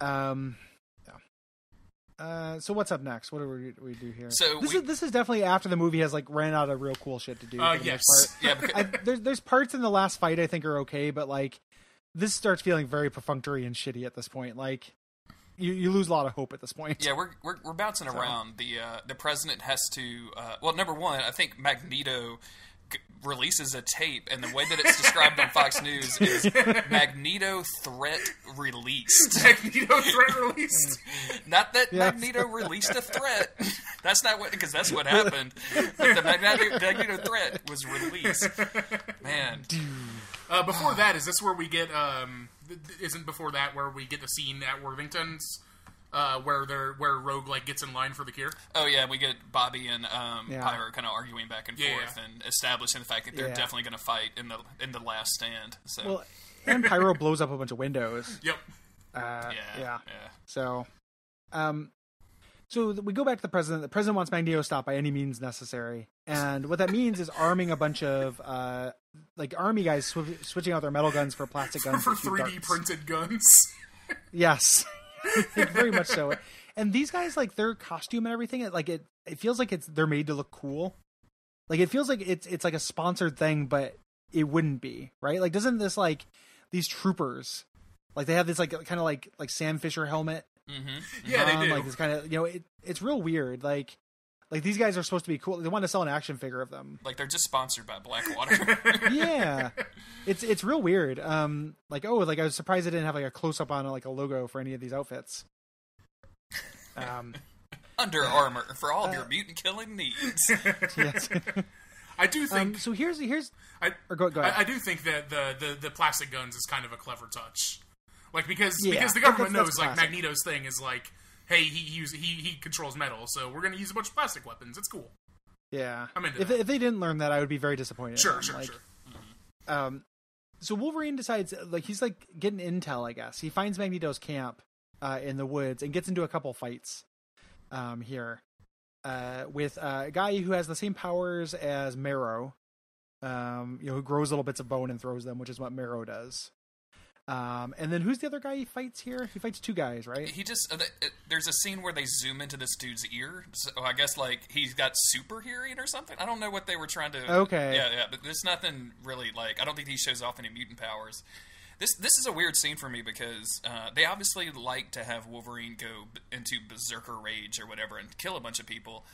So what's up next? What do we do here? So this is definitely after the movie has, like, ran out of real cool shit to do. Yes. Yeah, because... there's parts in the last fight I think are okay, but, like, this starts feeling very perfunctory and shitty at this point. Like, you lose a lot of hope at this point. Yeah, we're bouncing around. The president has to. Well, number one, I think Magneto releases a tape, and the way that it's described on Fox News is Magneto threat released. Magneto threat released. Not that Magneto released a threat. That's not what, because that's what happened. But the Magneto threat was released. Man. Before that, is this where we get? Isn't before that where we get the scene at Worthington's? Where Rogue, like, gets in line for the cure. Oh yeah, we get Bobby and Pyro kind of arguing back and forth and establishing the fact that they're definitely going to fight in the last stand. So, well, and Pyro blows up a bunch of windows. Yep. So, so we go back to the president. The president wants Magneto stopped by any means necessary, and what that means is arming a bunch of like army guys switching out their metal guns for plastic guns for 3D printed guns. Yes. Very much so. And these guys, like, their costume and everything, it feels like they're made to look cool. Like, it feels like it's like a sponsored thing, but it wouldn't be, right? Like, doesn't this, like, these troopers, like, they have this, like, kind of like Sam Fisher helmet? Mm-hmm. Yeah, they do. Like, this kind of, you know, it's real weird. Like, these guys are supposed to be cool. They want to sell an action figure of them. Like, they're just sponsored by Blackwater. Yeah. It's real weird. Like, I was surprised they didn't have, like, a close-up on, like, a logo for any of these outfits. Under Armour for all of your mutant-killing needs. Yes. I do think... so here's... go ahead. I do think that the plastic guns is kind of a clever touch. Like, because the government knows, like, Magneto's thing is, like... Hey, he controls metal, so we're going to use a bunch of plastic weapons. It's cool. Yeah. I'm into that. If they didn't learn that, I would be very disappointed. Sure. Mm-hmm. So Wolverine decides, like, he's, like, getting intel, I guess. He finds Magneto's camp in the woods and gets into a couple fights here with a guy who has the same powers as Marrow, who grows little bits of bone and throws them, which is what Marrow does. And then who's the other guy he fights here? He fights two guys, right? He just there's a scene where they zoom into this dude's ear. So I guess, like, he's got super hearing or something. I don't know what they were trying to. Okay. Yeah, but there's nothing really, like, I don't think he shows off any mutant powers. This is a weird scene for me because they obviously like to have Wolverine go into berserker rage or whatever and kill a bunch of people.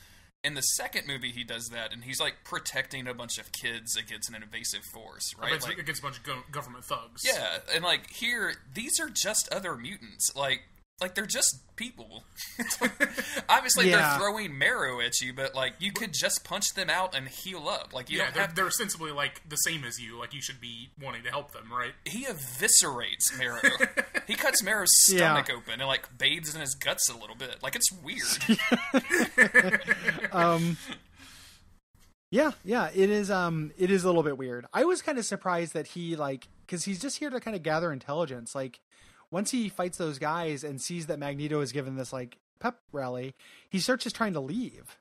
In the second movie, he does that, and he's, like, protecting a bunch of kids against an invasive force, right? Like, against a bunch of government thugs. Yeah, and, like, here, these are just other mutants. Like they're just people. Obviously, they're throwing marrow at you, but, like, you could just punch them out and heal up. Like, you don't have... they're ostensibly, like, the same as you. Like, you should be wanting to help them, right? He eviscerates Marrow. He cuts Marrow's stomach open and, like, bathes in his guts a little bit. Like, it's weird. Yeah, it is a little bit weird. I was kind of surprised that he, like, because he's just here to kind of gather intelligence. Like, once he fights those guys and sees that Magneto is given this, like, pep rally, he starts just trying to leave.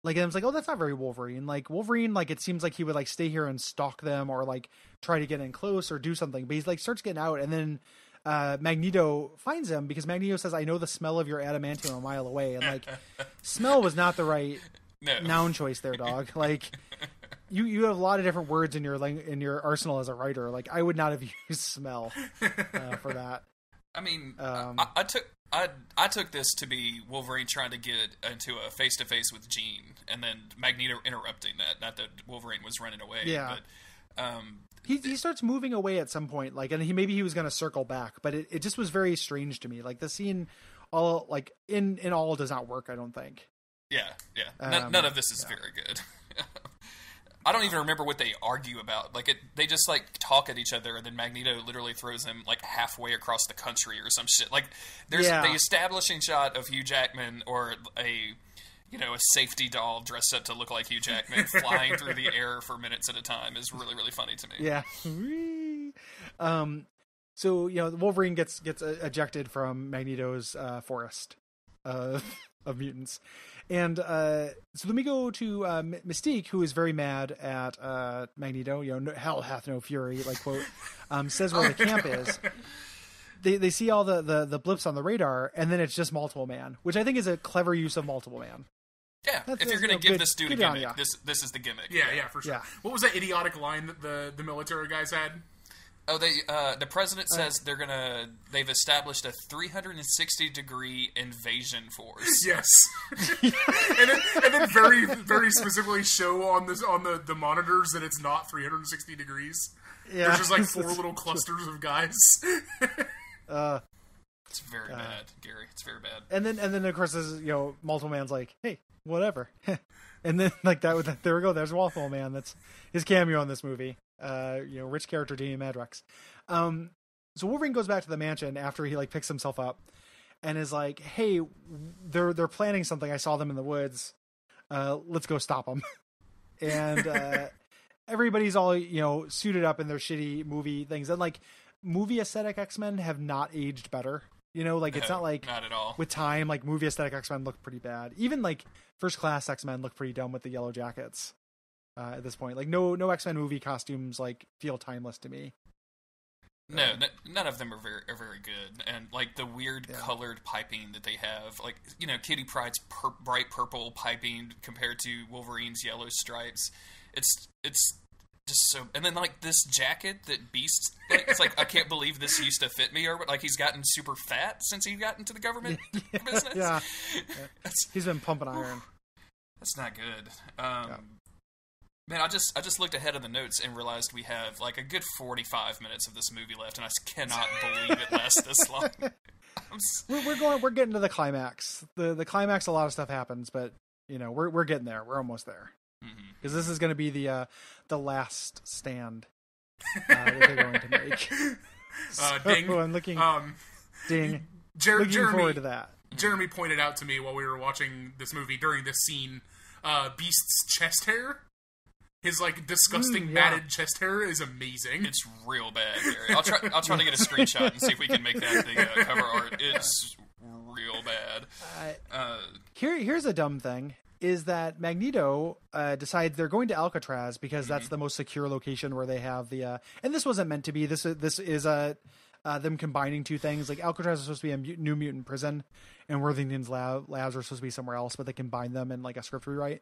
Like, and I was like, oh, that's not very Wolverine. Like, Wolverine, like, it seems like he would, like, stay here and stalk them or, like, try to get in close or do something. But he's, like, starts getting out, and then Magneto finds him because Magneto says, I know the smell of your adamantium a mile away. And, like, smell was not the right noun choice there, dog. Like, you have a lot of different words in your arsenal as a writer. Like, I would not have used smell for that. I mean, I took this to be Wolverine trying to get into a face-to-face with Jean, and then Magneto interrupting that. Not that Wolverine was running away. Yeah. But he starts moving away at some point, like, and he was going to circle back, but it just was very strange to me. Like, the scene, all like in all does not work. I don't think. Yeah. None of this is very good. I don't even remember what they argue about. Like, they just, like, talk at each other, and then Magneto literally throws him, like, halfway across the country or some shit. Like, there's the establishing shot of Hugh Jackman or a safety doll dressed up to look like Hugh Jackman flying through the air for minutes at a time is really, really funny to me. Yeah. So, Wolverine gets ejected from Magneto's forest of mutants. And so then we go to Mystique, who is very mad at Magneto. Hell hath no fury, like, quote, says where the camp is. They see all the blips on the radar, and then it's just Multiple Man, which I think is a clever use of Multiple Man. Yeah, if you're going to give this dude a gimmick, this is the gimmick. Yeah, for sure. Yeah. What was that idiotic line that the military guys had? Oh, the president says they've established a 360-degree invasion force. Yes, and then very, very specifically show on the monitors that it's not 360 degrees. Yeah. There's just like 4 little clusters of guys. It's very bad, Gary. It's very bad. And then of course, there's, Multiple Man's like, hey, whatever. And then like there we go. There's Multiple Man. That's his cameo in this movie. Rich character Danny Madrox. So Wolverine goes back to the mansion after he like picks himself up and is like, hey, they're planning something. I saw them in the woods. Let's go stop them. And everybody's all suited up in their shitty movie things, and like movie aesthetic X-Men have not aged better. It's not like not at all. With time, like movie aesthetic X-Men look pretty bad. Even like First Class X-Men look pretty dumb with the yellow jackets. At this point, like no X-Men movie costumes like feel timeless to me. No, none of them are very good, and like the weird colored piping that they have, like Kitty Pryde's bright purple piping compared to Wolverine's yellow stripes, it's just so. And then like this jacket that Beast, it's like I can't believe this used to fit me, or like he's gotten super fat since he got into the government business. Yeah, he's been pumping iron. That's not good. Man, I just looked ahead of the notes and realized we have like a good 45 minutes of this movie left, and I cannot believe it lasts this long. We're getting to the climax. The climax, a lot of stuff happens, but we're getting there. We're almost there because this is going to be the last stand that they're going to make. Ding. I'm looking. Ding. Jeremy, forward to that. Jeremy pointed out to me while we were watching this movie during this scene, Beast's chest hair. His like disgusting matted chest hair is amazing. It's real bad, Gary. I'll try to get a screenshot and see if we can make that the cover art. It's real bad. Here's a dumb thing: is that Magneto decides they're going to Alcatraz because that's the most secure location where they have the. And this wasn't meant to be. This is them combining two things. Like Alcatraz is supposed to be a New Mutant prison, and Worthington's labs are supposed to be somewhere else, but they combine them in like a script rewrite.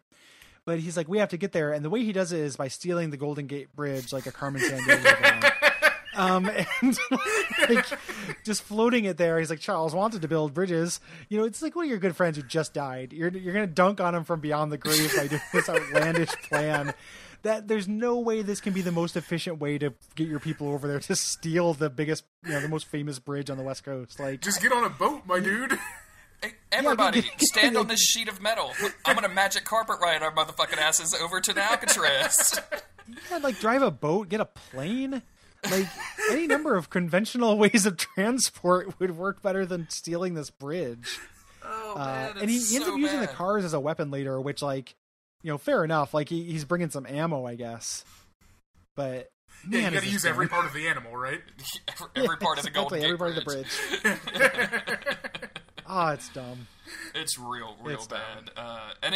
But he's like, we have to get there, and the way he does it is by stealing the Golden Gate Bridge like a Carmen Sandiego. And like just floating it there. He's like, Charles wanted to build bridges. It's like one of your good friends who just died. You're gonna dunk on him from beyond the grave by doing this outlandish plan. That there's no way this can be the most efficient way to get your people over there to steal the biggest, the most famous bridge on the West Coast. Like, just get on a boat, my dude. Hey, everybody, stand on this sheet of metal. I'm gonna magic carpet ride our motherfucking asses over to the Alcatraz. Yeah, like drive a boat, get a plane. Like any number of conventional ways of transport would work better than stealing this bridge. Oh man, and he ends up using the cars as a weapon later, which like, fair enough. Like he's bringing some ammo, I guess. But man, you got to use every part of the animal, right? every part of the Golden Gate every part Bridge. of the bridge. It's dumb. It's real bad. And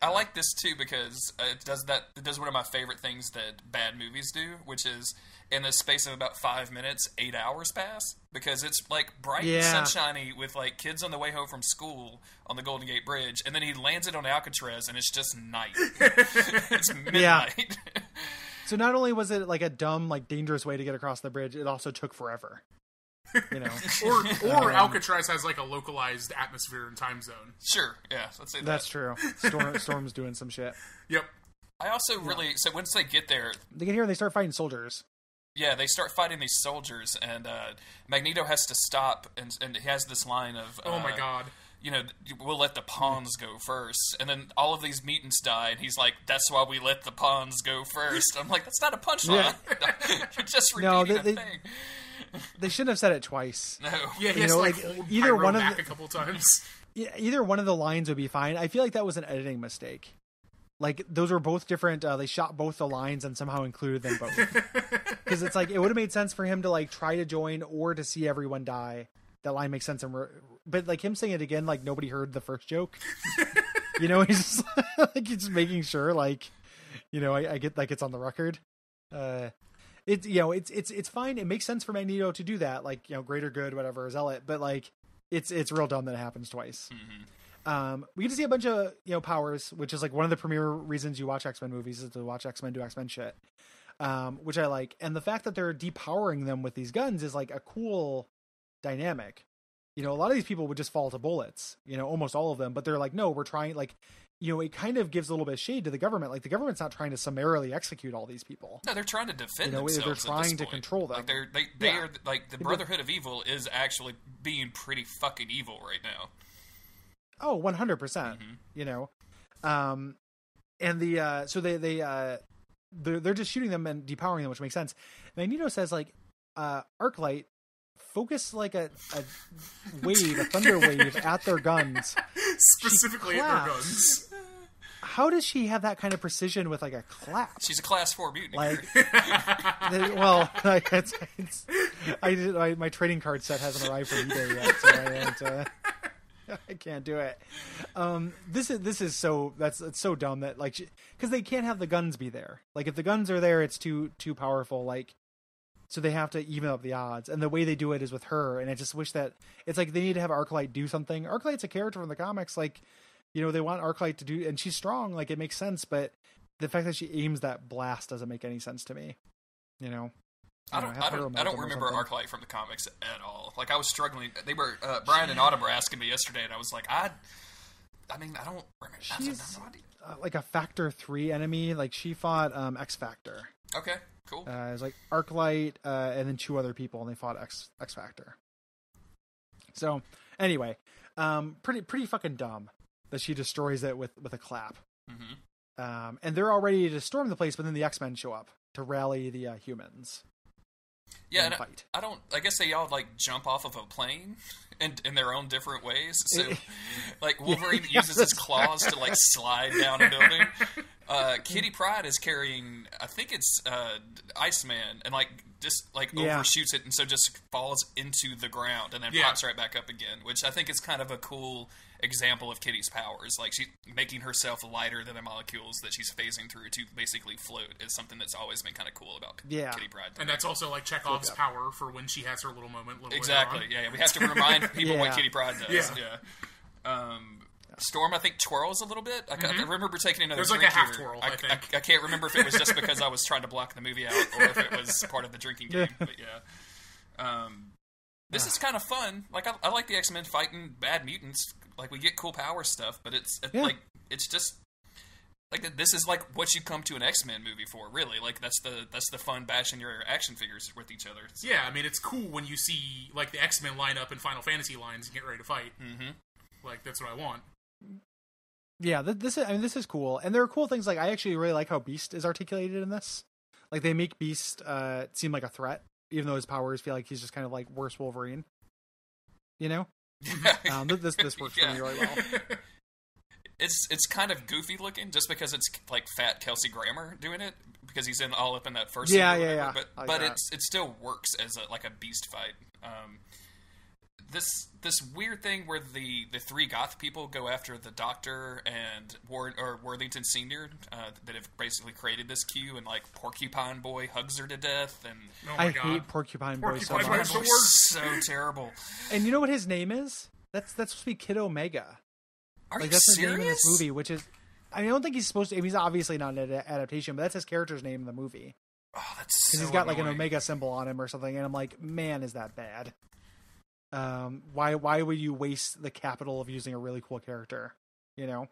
I like this too because it does one of my favorite things that bad movies do, which is in the space of about 5 minutes, 8 hours pass, because it's like bright and sunshiny with like kids on the way home from school on the Golden Gate Bridge, and then he lands it on Alcatraz, and it's just night. It's midnight. Yeah. So not only was it like a dumb, like dangerous way to get across the bridge, it also took forever. You know, or Alcatraz has like a localized atmosphere and time zone. Sure, yeah, let's say that. That's true. Storm's doing some shit. Yep. I also so once they get there, they get here and they start fighting soldiers. Yeah, they start fighting these soldiers, and Magneto has to stop, and he has this line of, "Oh my god." You know, we'll let the pawns go first. And then all of these mutants die, and he's like, that's why we let the pawns go first. I'm like, that's not a punchline. Yeah. You're just repeating a thing. They shouldn't have said it twice. No. Yeah, he has to like either one of a couple times. Yeah, either one of the lines would be fine. I feel like that was an editing mistake. Like, those were both different. They shot both the lines and somehow included them both. Because it's like, it would have made sense for him to like try to join or to see everyone die. That line makes sense. But like him saying it again, like nobody heard the first joke. You know, he's just like, he's just making sure, like, you know, I get like it's on the record. It's, you know, it's fine. It makes sense for Magneto to do that, like, you know, greater good, whatever, zealot. But like, it's real dumb that it happens twice. Mm-hmm. We get to see a bunch of, you know, powers, which is like one of the premier reasons you watch X-Men movies is to watch X-Men do X-Men shit, which I like. And the fact that they're depowering them with these guns is like a cool dynamic. You know, a lot of these people would just fall to bullets, you know, almost all of them, but they're like, no, we're trying, like, you know, it kind of gives a little bit of shade to the government. Like, the government's not trying to summarily execute all these people. No, they're trying to defend themselves. They're trying to control them. Like, they are, like, the Brotherhood of Evil is actually being pretty fucking evil right now. Oh, 100%, mm-hmm. You know. And so they're just shooting them and depowering them, which makes sense. Magneto says, like, Arclight, focus like a wave, a thunder wave at their guns. Specifically at their guns. How does she have that kind of precision with like a clap? She's a class 4 mutant. Like, my trading card set hasn't arrived from eBay yet, so I can't do it. This is so it's so dumb that like because they can't have the guns be there. Like if the guns are there, it's too powerful. Like. So they have to even up the odds. And the way they do it is with her. And I just wish that it's like they need to have Arclight do something. Arclight's a character from the comics. Like, you know, they want Arclight to do, and she's strong. Like it makes sense. But the fact that she aims that blast doesn't make any sense to me. You know? I don't remember Arclight from the comics at all. Like I was struggling. They were, Brian and Autumn were asking me yesterday and I was like, I don't remember. She's like a Factor 3 enemy. Like she fought X Factor. Okay. Cool. It was like Arclight, and then 2 other people, and they fought X Factor. So anyway, pretty fucking dumb that she destroys it with a clap. Mm-hmm. And they're all ready to storm the place, but then the X-Men show up to rally the humans. Yeah, and fight. I guess they all like jump off of a plane in their own different ways. So, like Wolverine uses his claws to like slide down a building. Kitty Pryde is carrying, I think it's Iceman, and like just like overshoots it, and so just falls into the ground and then pops right back up again. Which I think is kind of a cool example of Kitty's powers. Like she's making herself lighter than the molecules that she's phasing through to basically float is something that's always been kind of cool about Kitty Pryde. And that's also like Chekhov's power for when she has her little moment. Exactly. Yeah, we have to remind people what Kitty Pryde does. Yeah. Storm, I think, twirls a little bit. I remember taking another drink. There's like a half twirl, I think. I can't remember if it was just because I was trying to block the movie out or if it was part of the drinking game. But yeah. This is kind of fun. Like, I like the X-Men fighting bad mutants. Like, we get cool power stuff, but it's just... Like, this is like what you come to an X-Men movie for, really. Like, that's the fun bashing your action figures with each other. So. Yeah, I mean, it's cool when you see, like, the X-Men line up in Final Fantasy lines and get ready to fight. Mm-hmm. Like, that's what I want. Yeah, this is cool, and there are cool things. Like I actually really like how Beast is articulated in this. Like they make Beast seem like a threat, even though his powers feel like he's just kind of like worse Wolverine. You know, this works for me really well. It's kind of goofy looking, just because it's like fat Kelsey Grammer doing it, because he's all up in that first. Yeah. But it still works as like a Beast fight. this weird thing where the three goth people go after the Doctor and Worthington Senior that have basically created this Q, and like Porcupine Boy hugs her to death, and I hate Porcupine Boy so much. Boy's the worst. So terrible. And you know what his name is? That's supposed to be Kid Omega. Are you that's serious? His name in this movie, which is, I don't think he's supposed to. He's obviously not an adaptation, but that's his character's name in the movie. Oh, that's so he's got annoying. like an Omega symbol on him or something, and I'm like, man, is that bad? Why would you waste the capital of using a really cool character? You know.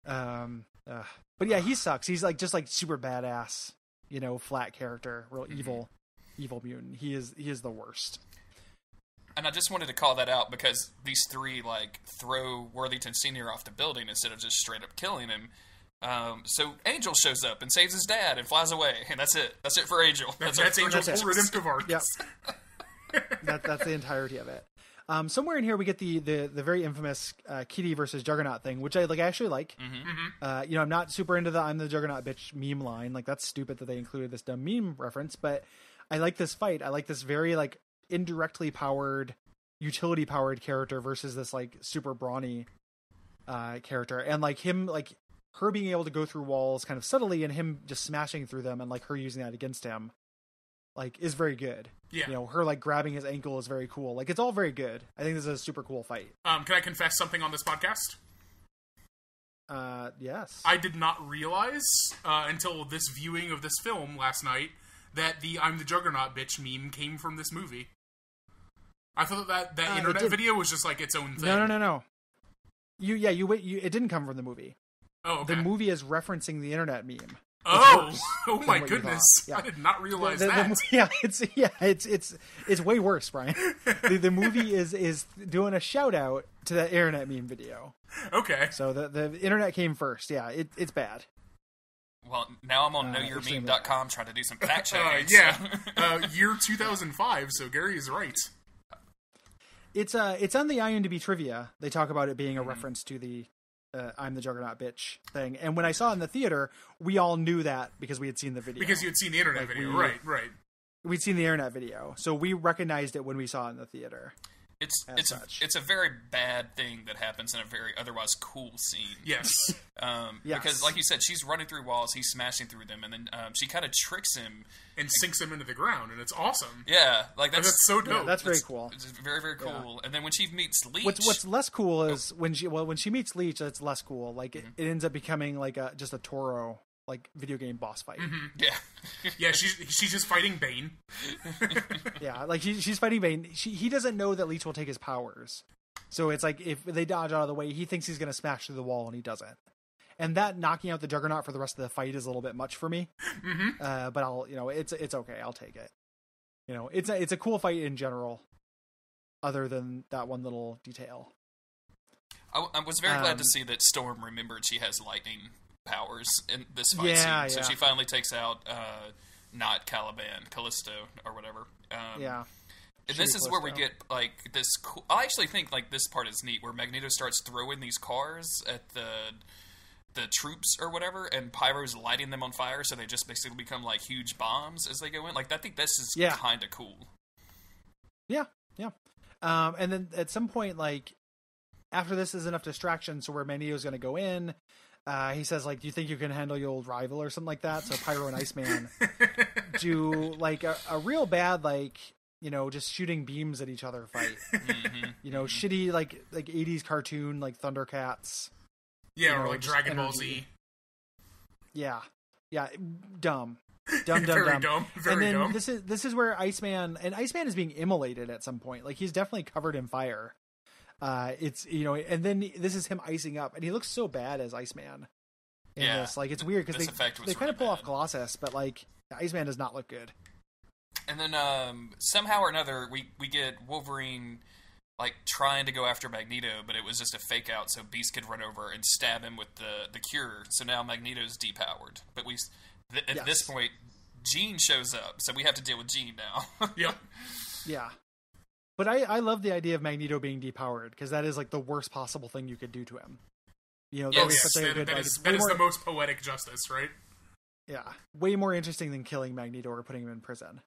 But yeah, he sucks. He's like just like super badass, you know, flat character, real evil mutant. He is the worst. And I just wanted to call that out because these three like throw Worthington Senior off the building instead of just straight up killing him. So Angel shows up and saves his dad and flies away, and that's it. That's it for Angel. That's Angel's full redemptive arc. Yep. That's the entirety of it. Somewhere in here we get the very infamous Kitty versus Juggernaut thing, which I actually like. You know, I'm not super into the "I'm the Juggernaut bitch" meme line. Like, that's stupid that they included this dumb meme reference, but I like this fight. I like this very like indirectly powered, utility powered character versus this like super brawny character, and like him like her being able to go through walls kind of subtly and him just smashing through them, and like her using that against him, like, is very good. Yeah. You know, her like grabbing his ankle is very cool. Like, it's all very good. I think this is a super cool fight. Can I confess something on this podcast? Yes. I did not realize until this viewing of this film last night that the "I'm the Juggernaut bitch" meme came from this movie. I thought that internet video was just like its own thing. No. It didn't come from the movie. Oh, okay. The movie is referencing the internet meme. Oh my goodness! Yeah. I did not realize that. It's way worse, Brian. The movie is doing a shout out to that internet meme video. Okay. So the internet came first. Yeah, it's bad. Well, now I'm on knowyourmeme.com trying to do some fact checking. Year 2005. So Gary is right. It's on the IMDb trivia. They talk about it being a reference to the "I'm the Juggernaut bitch" thing. And when I saw it in the theater, we all knew that because we had seen the video. Because you had seen the internet video, right. We'd seen the internet video, so we recognized it when we saw it in the theater. It's a very bad thing that happens in a very otherwise cool scene. Yes. Because, like you said, she's running through walls, he's smashing through them, and then she kind of tricks him and sinks him into the ground, and it's awesome. Yeah, like that's so dope. Yeah, that's very cool. It's very, very cool. Yeah. And then when she meets Leech, what's less cool is when she meets Leech, it's less cool. Like it ends up becoming like just a Toro like video game boss fight. Yeah, she's just fighting Bane. Yeah, like she's fighting Bane. He doesn't know that Leech will take his powers, so it's like if they dodge out of the way, he thinks he's going to smash through the wall, and he doesn't. And that knocking out the Juggernaut for the rest of the fight is a little bit much for me. But I'll, it's okay. I'll take it. It's a cool fight in general, other than that one little detail. I was very glad to see that Storm remembered she has lightning powers in this fight scene. So she finally takes out not Caliban, Callisto or whatever. And this is where we get like this cool, I actually think like this part is neat where Magneto starts throwing these cars at the troops or whatever, and Pyro's lighting them on fire, so they just basically become like huge bombs as they go in. Like, I think this is kind of cool. Yeah. And then at some point, like, after this is enough distraction, so where Magneto's going to go in, he says, like, do you think you can handle your old rival or something like that? So Pyro and Iceman do, like, a real bad, like, just shooting beams at each other fight. Shitty, like 80s cartoon, like Thundercats. Yeah, or like Dragon Ball Z. Yeah. Dumb. Very dumb. Very dumb. This is where Iceman is being immolated at some point. Like, he's definitely covered in fire. And then this is him icing up, and he looks so bad as Iceman. This. Like, it's weird because they kind of pull off Colossus, but like Iceman does not look good. And then somehow or another, we get Wolverine like trying to go after Magneto, but it was just a fake out so Beast could run over and stab him with the cure. So now Magneto's depowered. But at this point, Jean shows up, so we have to deal with Jean now. Yep. Yeah. But I love the idea of Magneto being depowered, because that is like the worst possible thing you could do to him. That is the most poetic justice, right? Yeah. Way more interesting than killing Magneto or putting him in prison.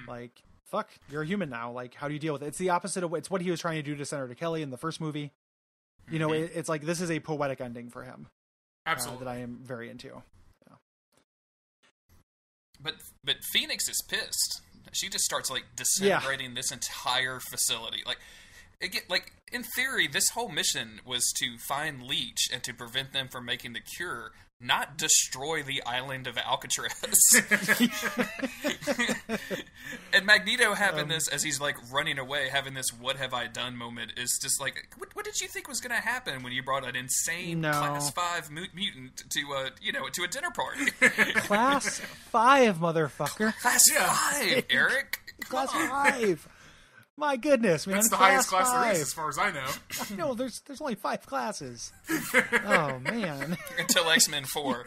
Like, fuck, you're a human now. Like, how do you deal with it? It's the opposite of it's what he was trying to do to Senator Kelly in the first movie. You know, it's like this is a poetic ending for him. Absolutely. That I am very into. Yeah. But Phoenix is pissed. She just starts like disintegrating this entire facility. Like in theory, this whole mission was to find Leech and to prevent them from making the cure, not destroy the island of Alcatraz. And Magneto having this as he's like running away, having this "what have I done" moment is just like, what did you think was going to happen when you brought an insane Class 5 mutant to a dinner party? Class 5, motherfucker. Class 5, Eric. Class 5. My goodness, man. That's the highest class there is, as far as I know. No, there's only 5 classes. Oh, man. Until X-Men 4.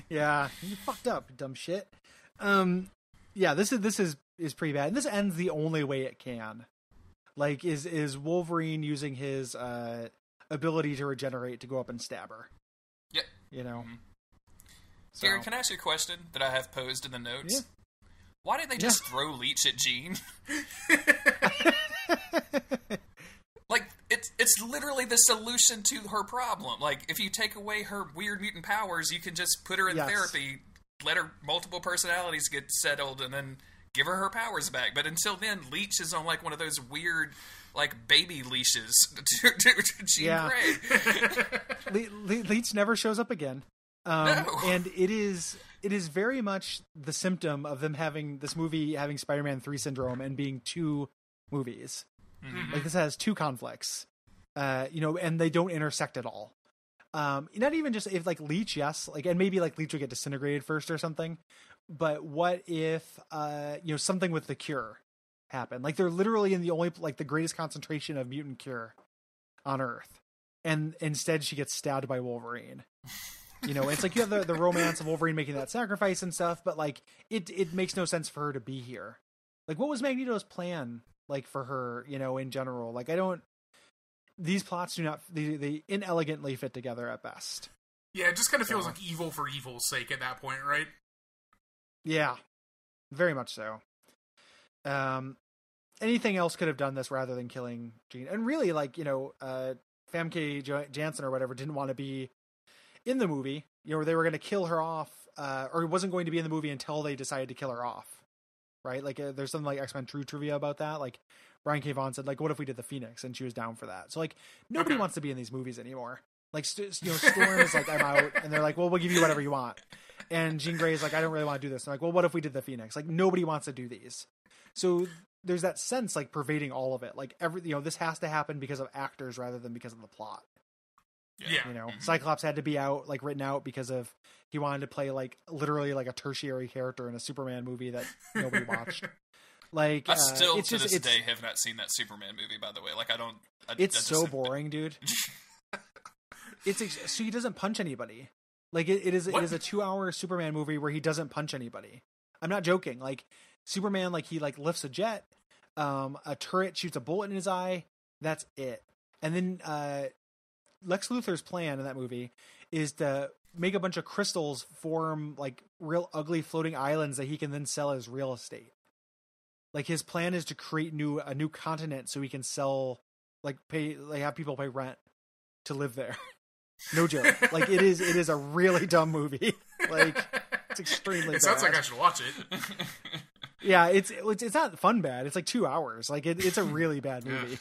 Yeah, you fucked up, dumb shit. Yeah, this is pretty bad. And this ends the only way it can. Like, is Wolverine using his ability to regenerate to go up and stab her. Yep. You know? Mm-hmm. So. Gary, can I ask you a question that I have posed in the notes? Yeah. Why did they just throw Leech at Jean? Like, it's literally the solution to her problem. Like, if you take away her weird mutant powers, you can just put her in therapy, let her multiple personalities get settled, and then give her powers back. But until then, Leech is on, like, one of those weird, like, baby leashes to Jean Grey. Leech never shows up again. No. And it is very much the symptom of them having this movie having Spider-Man 3 syndrome and being 2 movies. Mm-hmm. Like, this has 2 conflicts, and they don't intersect at all. Not even just if like Leech, yes, like, and maybe like Leech would get disintegrated first or something. But what if, something with the cure happened? Like, they're literally in the greatest concentration of mutant cure on Earth. And instead she gets stabbed by Wolverine. It's like you have the romance of Wolverine making that sacrifice and stuff, but like it makes no sense for her to be here. Like, what was Magneto's plan, like, for her, in general? Like, these plots do not, they inelegantly fit together at best. Yeah, it just kind of feels like evil for evil's sake at that point, right? Yeah, very much so. Anything else could have done this rather than killing Jean. And really, like, Famke Janssen or whatever didn't want to be in the movie, they were going to kill her off, or wasn't going to be in the movie until they decided to kill her off, right? Like, there's something like X-Men True trivia about that. Like, Brian K. Vaughan said, like, what if we did the Phoenix? And she was down for that. So, like, nobody wants to be in these movies anymore. Like, Storm is like, I'm out, and they're like, well, we'll give you whatever you want. And Jean Grey is like, I don't really want to do this. And they're like, well, what if we did the Phoenix? Like, nobody wants to do these. So there's that sense, like, pervading all of it. Like, this has to happen because of actors rather than because of the plot. Yeah. Mm-hmm. Cyclops had to be written out because of he wanted to play like literally like a tertiary character in a Superman movie that nobody watched. Like, I still to this day have not seen that Superman movie. By the way, like, it's so boring, dude. So he doesn't punch anybody. Like, it is a 2-hour Superman movie where he doesn't punch anybody. I'm not joking. Like, Superman, like, he like lifts a jet, a turret shoots a bullet in his eye. That's it. And then Lex Luthor's plan in that movie is to make a bunch of crystals form like real ugly floating islands that he can then sell as real estate. Like, his plan is to create a new continent so he can sell, like, have people pay rent to live there. No joke. Like, it is a really dumb movie. Like, it's extremely bad. It sounds like I should watch it. Yeah, it's not fun bad. It's like 2 hours. Like, it's a really bad movie.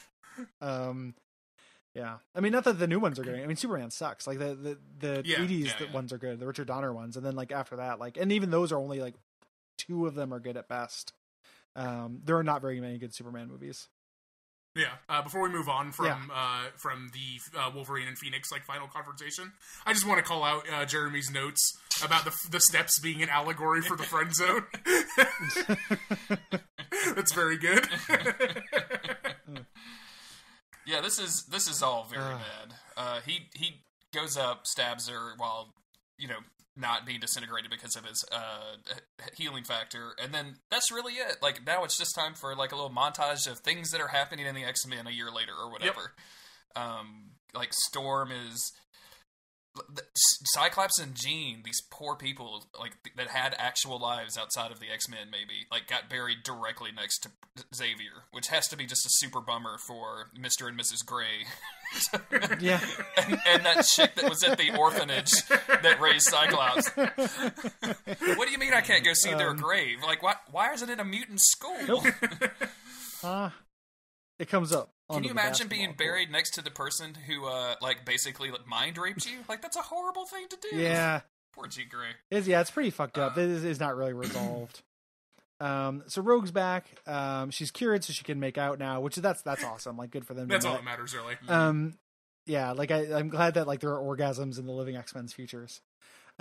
Yeah, I mean, not that the new ones are good. I mean, Superman sucks. Like, the 80s ones are good, the Richard Donner ones, and then like after that, like, and even those are only like 2 of them are good at best. There are not very many good Superman movies. Yeah. Before we move on from the Wolverine and Phoenix like final confrontation, I just want to call out Jeremy's notes about the steps being an allegory for the friend zone. That's very good. Yeah, this is all very bad. He goes up, stabs her while, not being disintegrated because of his healing factor, and then that's really it. Like, now it's just time for like a little montage of things that are happening in the X-Men a year later or whatever. Yep. Like, Storm is Cyclops and Jean, these poor people, like, that had actual lives outside of the X-Men, maybe, like, got buried directly next to Xavier, which has to be just a super bummer for Mr. and Mrs. Gray. Yeah. And that chick that was at the orphanage that raised Cyclops. What do you mean I can't go see their grave? Like, why isn't it a mutant school? Nope. It comes up. Can you imagine being buried next to the person who, like, basically mind raped you? Like, that's a horrible thing to do. Yeah. Poor Jean Grey. It's pretty fucked up. This is not really resolved. So Rogue's back. She's cured, so she can make out now, which that's awesome. Like, good for them. That's all that matters, really. Yeah, like I'm glad that like there are orgasms in the Living X-Men's futures.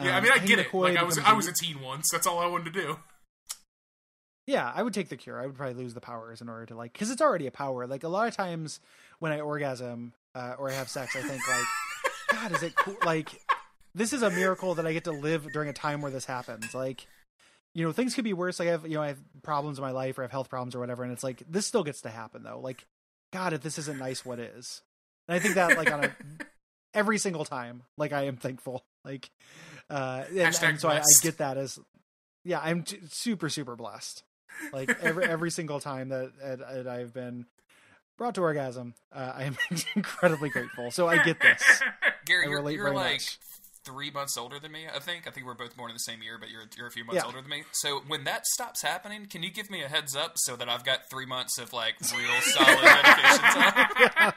Yeah, I mean, I get it. Like, I was a teen once. That's all I wanted to do. Yeah, I would take the cure. I would probably lose the powers in order to, like, because it's already a power. Like, a lot of times when I orgasm or I have sex, I think, like, God, is it cool? Like, this is a miracle that I get to live during a time where this happens. Like, you know, things could be worse. Like, I have problems in my life or I have health problems or whatever, and it's like, this still gets to happen, though. Like, God, if this isn't nice, what is? And I think that, like, on every single time, like, I am thankful. Like, and so I get that as, yeah, I'm super, super blessed. Like every single time that I've been brought to orgasm, I am incredibly grateful. So I get this. Gary, you're like much. 3 months older than me. I think we're both born in the same year, but you're a few months older than me. So when that stops happening, can you give me a heads up so that I've got 3 months of like real solid medication time? Yeah.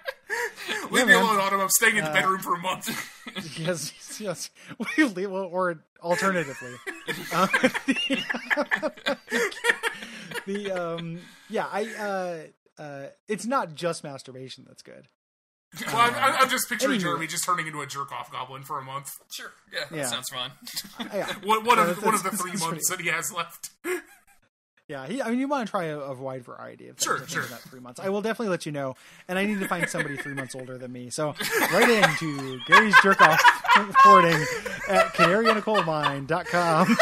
Leave me alone, Autumn. I'm staying in the bedroom for a month. Yes. Or alternatively, it's not just masturbation that's good. Well, I'm just picturing Jeremy just turning into a jerk-off goblin for a month. Sure, yeah, that sounds fun. Yeah. One of the 3 months that he has left. Yeah, I mean, you want to try a wide variety of things. Sure. In that 3 months, I will definitely let you know. And I need to find somebody 3 months older than me. So write into Gary's Jerk Off reporting at canaryinacoalmine.com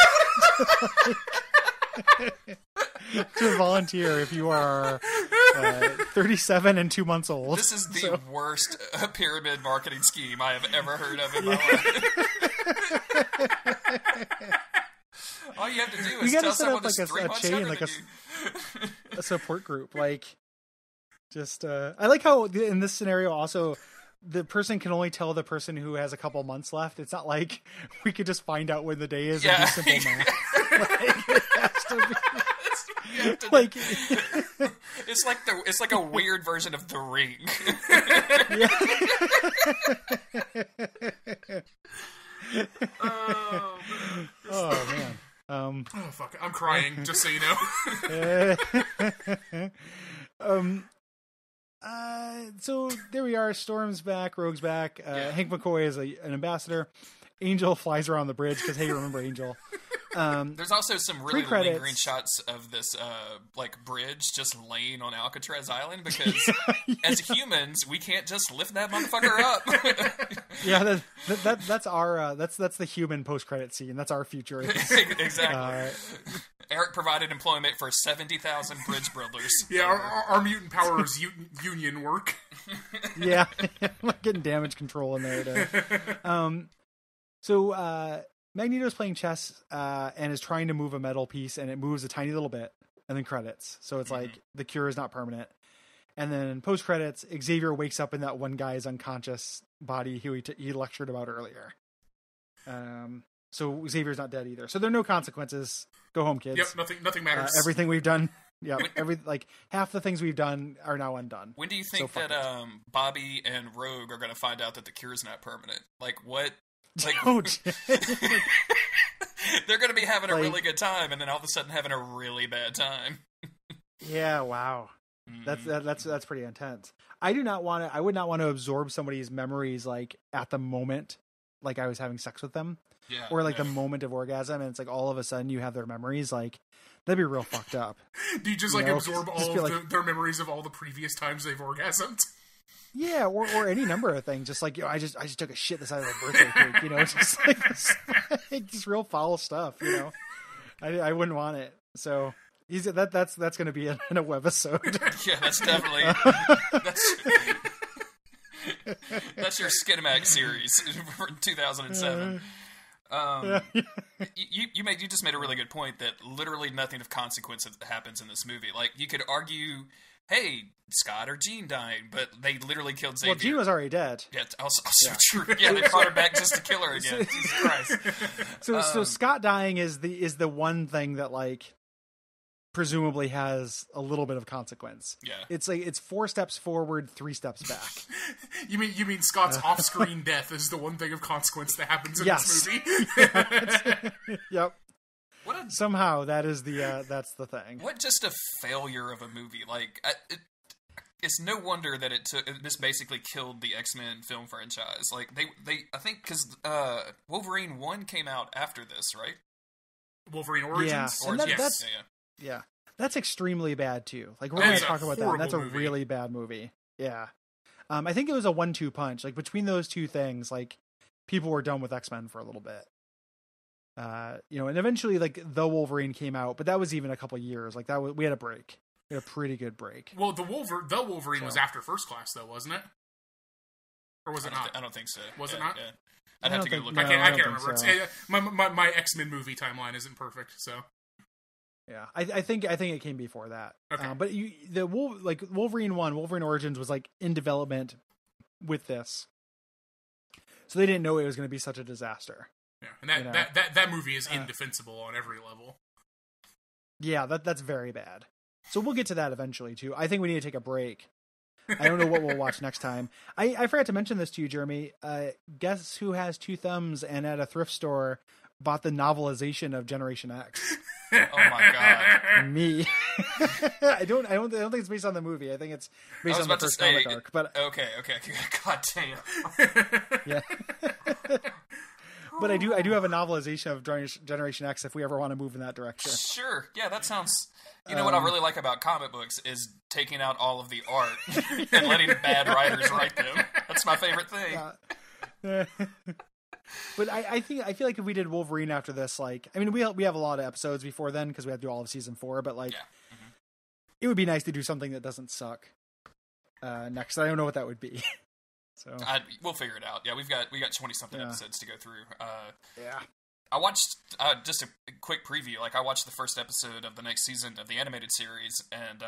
to volunteer if you are 37 and 2 months old. This is the worst pyramid marketing scheme I have ever heard of in my life. All you have to do is tell someone that's 3 months younger than you. A support group. Like, just, I like how in this scenario also, the person can only tell the person who has a couple months left. It's not like we could just find out when the day is and do simple math. Like, it has to be... like, it's like a weird version of The Ring. Oh man. Oh fuck! I'm crying. Just so you know. So there we are. Storm's back. Rogue's back. Hank McCoy is an ambassador. Angel flies around the bridge because, hey, remember Angel. There's also some really lingering shots of this like bridge just laying on Alcatraz Island because as humans we can't just lift that motherfucker up. Yeah, that's our that's the human post-credit scene. That's our future. Exactly. Eric provided employment for 70,000 bridge builders. Yeah, our mutant power is union work. Yeah, getting damage control in there. So Magneto's playing chess and is trying to move a metal piece, and it moves a tiny little bit, and then credits. So it's like the cure is not permanent. And then post credits, Xavier wakes up in that one guy's unconscious body who he lectured about earlier. So Xavier's not dead either. So there are no consequences. Go home, kids. Yep, nothing matters. Everything we've done. Yeah, half the things we've done are now undone. When do you think that Bobby and Rogue are going to find out that the cure is not permanent? Like what? Like, they're going to be having a really good time, and then all of a sudden having a really bad time. Yeah, wow, that's pretty intense. I would not want to absorb somebody's memories like at the moment, like I was having sex with them, or like the moment of orgasm, and it's like all of a sudden you have their memories. Like that'd be real fucked up. Do you just like absorb all of their memories of all the previous times they've orgasmed? Yeah, or any number of things. Just like, I just took a shit the size of a birthday cake, just like just real foul stuff, I wouldn't want it. So that's going to be in a webisode. Yeah, that's definitely That's your Skinamax series for 2007. You just made a really good point that literally nothing of consequence happens in this movie. Like, you could argue, hey, Scott or Gene dying, but they literally killed Xavier. Well, Gene was already dead. Yeah, also true. Yeah, they brought her back just to kill her again. Jesus Christ. So Scott dying is the one thing that, like, presumably has a little bit of consequence. Yeah. It's like, it's 4 steps forward, 3 steps back. You mean Scott's off-screen death is the one thing of consequence that happens in yes. this movie? Yep. Somehow that is that's the thing. What just a failure of a movie. Like, it's no wonder that this basically killed the X-Men film franchise. Like, they I think, because Wolverine 1 came out after this, right? Wolverine Origins? Yeah. And yes. Yeah. That's extremely bad, too. Like, we're going to talk about that. That's a movie. really bad movie. Yeah. I think it was a 1-2 punch. Like, between those two things, like, people were done with X-Men for a little bit. And eventually, like, The Wolverine came out, but that was even a couple years. Like, we had a break. We had a pretty good break. Well, The Wolverine was after First Class, though, wasn't it? Or was it not? I don't think so. Was it not? Yeah. I'd have to go look. I can't remember. So. My X-Men movie timeline isn't perfect, so. Yeah, I think it came before that. Okay. But Wolverine 1, Wolverine Origins was, like, in development with this, so they didn't know it was going to be such a disaster. Yeah, and that movie is indefensible on every level. Yeah, that's very bad. So we'll get to that eventually too. I think we need to take a break. I don't know what we'll watch next time. I forgot to mention this to you, Jeremy. Guess who has 2 thumbs and at a thrift store bought the novelization of Generation X? Oh my god. Me. I don't think it's based on the movie. I think it's based on the first comic arc. But okay. God damn. Yeah. But I do have a novelization of Generation X if we ever want to move in that direction. Sure. Yeah, that sounds... You know what I really like about comic books is taking out all of the art and letting bad writers write them. That's my favorite thing. But I feel like if we did Wolverine after this, like, I mean, we have a lot of episodes before then because we have to do all of season 4, but, like, It would be nice to do something that doesn't suck next. I don't know what that would be. So we'll figure it out. Yeah, we got 20-something episodes to go through. Yeah. I watched just a quick preview. Like, I watched the first episode of the next season of the animated series, and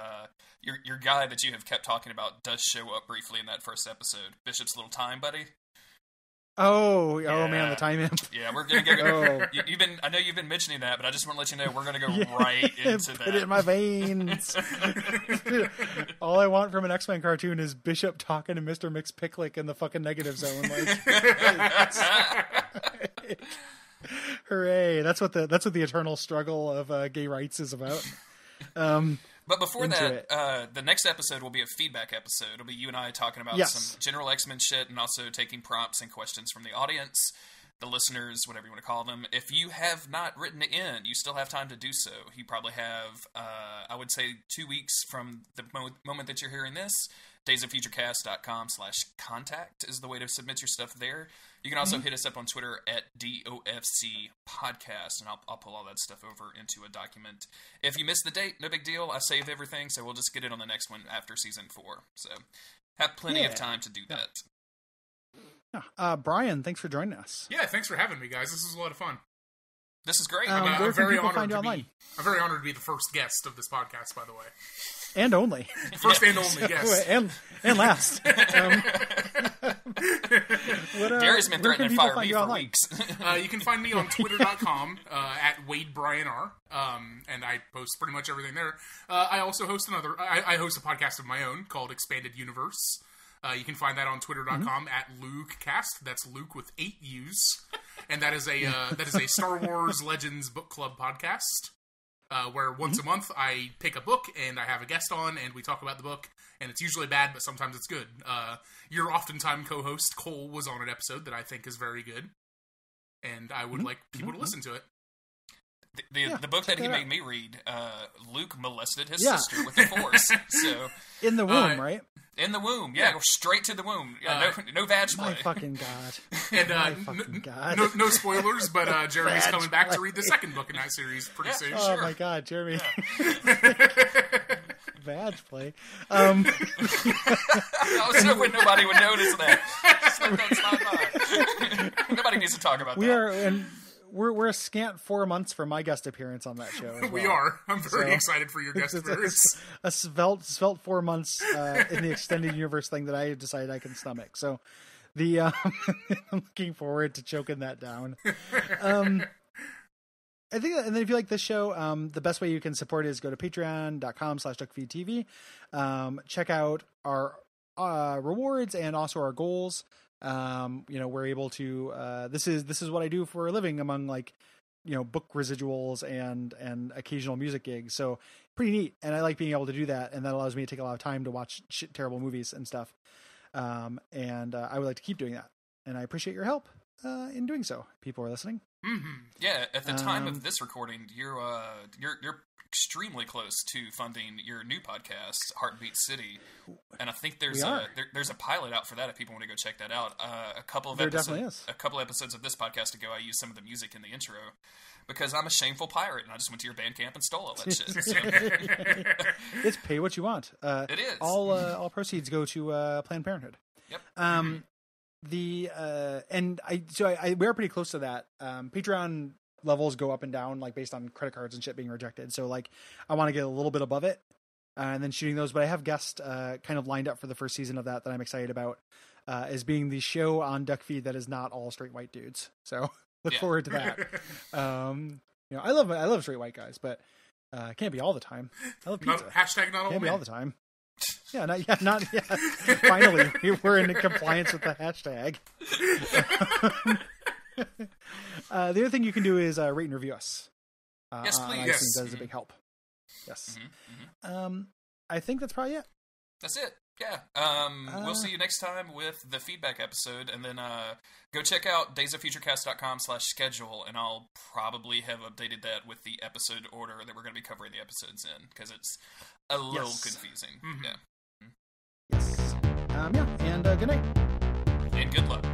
your guy that you have kept talking about does show up briefly in that first episode. Bishop's little time buddy. Oh man, the time imp. Yeah, we're gonna go. I know you've been mentioning that, but I just want to let you know we're gonna go right into that. Put it in my veins. All I want from an X-Men cartoon is Bishop talking to Mr. Mxyzptlk in the fucking negative zone. Like, hooray! That's what the eternal struggle of gay rights is about. But before that, the next episode will be a feedback episode. It'll be you and I talking about some general X-Men shit and also taking prompts and questions from the audience, the listeners, whatever you want to call them. If you have not written it in, you still have time to do so. You probably have, I would say, 2 weeks from the moment that you're hearing this. daysoffuturecast.com/contact is the way to submit your stuff there. You can also hit us up on Twitter at DOFC Podcast, and I'll pull all that stuff over into a document. If you missed the date, no big deal. I saved everything, so we'll just get it on the next one after season 4. So have plenty of time to do that. Bryan, thanks for joining us. Yeah, thanks for having me, guys. This was a lot of fun. This is great. I'm very honored to be the first guest of this podcast, by the way. And only. First and only, yes. and last. Gary's been threatening to fire me for weeks. You can find me on Twitter.com at WadeBryanR, and I post pretty much everything there. I also host I host a podcast of my own called Expanded Universe. You can find that on Twitter.com at LukeCast. That's Luke with 8 U's. And that is a Star Wars Legends Book Club podcast. Where once a month I pick a book and I have a guest on and we talk about the book, and it's usually bad, but sometimes it's good. Your oftentimes co-host Cole was on an episode that I think is very good, and I would like people to listen to it. The book that he made me read, Luke molested his sister with the Force. So in the womb, right? In the womb, go straight to the womb. No vag play. My fucking god! And no spoilers, but Jeremy's coming back to read the second book in that series pretty soon. Oh my god, Jeremy! badge play. I was hoping nobody would notice that. Just let that slide by. Nobody needs to talk about that. We're a scant 4 months from my guest appearance on that show. As well. We are. I'm very excited for your guest appearance. A svelte 4 months in the extended universe thing that I decided I can stomach. So I'm looking forward to choking that down. I think, and then if you like this show, the best way you can support it is go to patreon.com/Duckfeed.tv. Check out our rewards and also our goals. We're able to, this is what I do for a living among book residuals and occasional music gigs. So pretty neat. And I like being able to do that. And that allows me to take a lot of time to watch terrible movies and stuff. I would like to keep doing that. And I appreciate your help, in doing so. People are listening. Mm-hmm. Yeah. At the time of this recording, you're extremely close to funding your new podcast, Heartbeat City, and I think there's a pilot out for that if people want to go check that out. A couple of episodes of this podcast ago, I used some of the music in the intro because I'm a shameful pirate and I just went to your Bandcamp and stole all that shit. So. It's pay what you want. It is. All proceeds go to Planned Parenthood. Yep. We are pretty close to that. Patreon levels go up and down based on credit cards and shit being rejected. So I want to get a little bit above it and then shooting those. But I have guests kind of lined up for the first season of that I'm excited about as being the show on Duckfeed that is not all straight white dudes. So look forward to that. I love straight white guys, but can't be all the time. I love pizza. Hashtag not all can't men. Be all the time. Not yet. Finally, we're in compliance with the hashtag. The other thing you can do is rate and review us. Yes, please. I think that is a big help. Yes. Mm-hmm. I think that's probably it. That's it. Yeah. We'll see you next time with the feedback episode, and then go check out daysoffuturecast.com/schedule, and I'll probably have updated that with the episode order that we're going to be covering the episodes in, because it's a little confusing. Mm-hmm. Yeah. Yes. And good night. And good luck.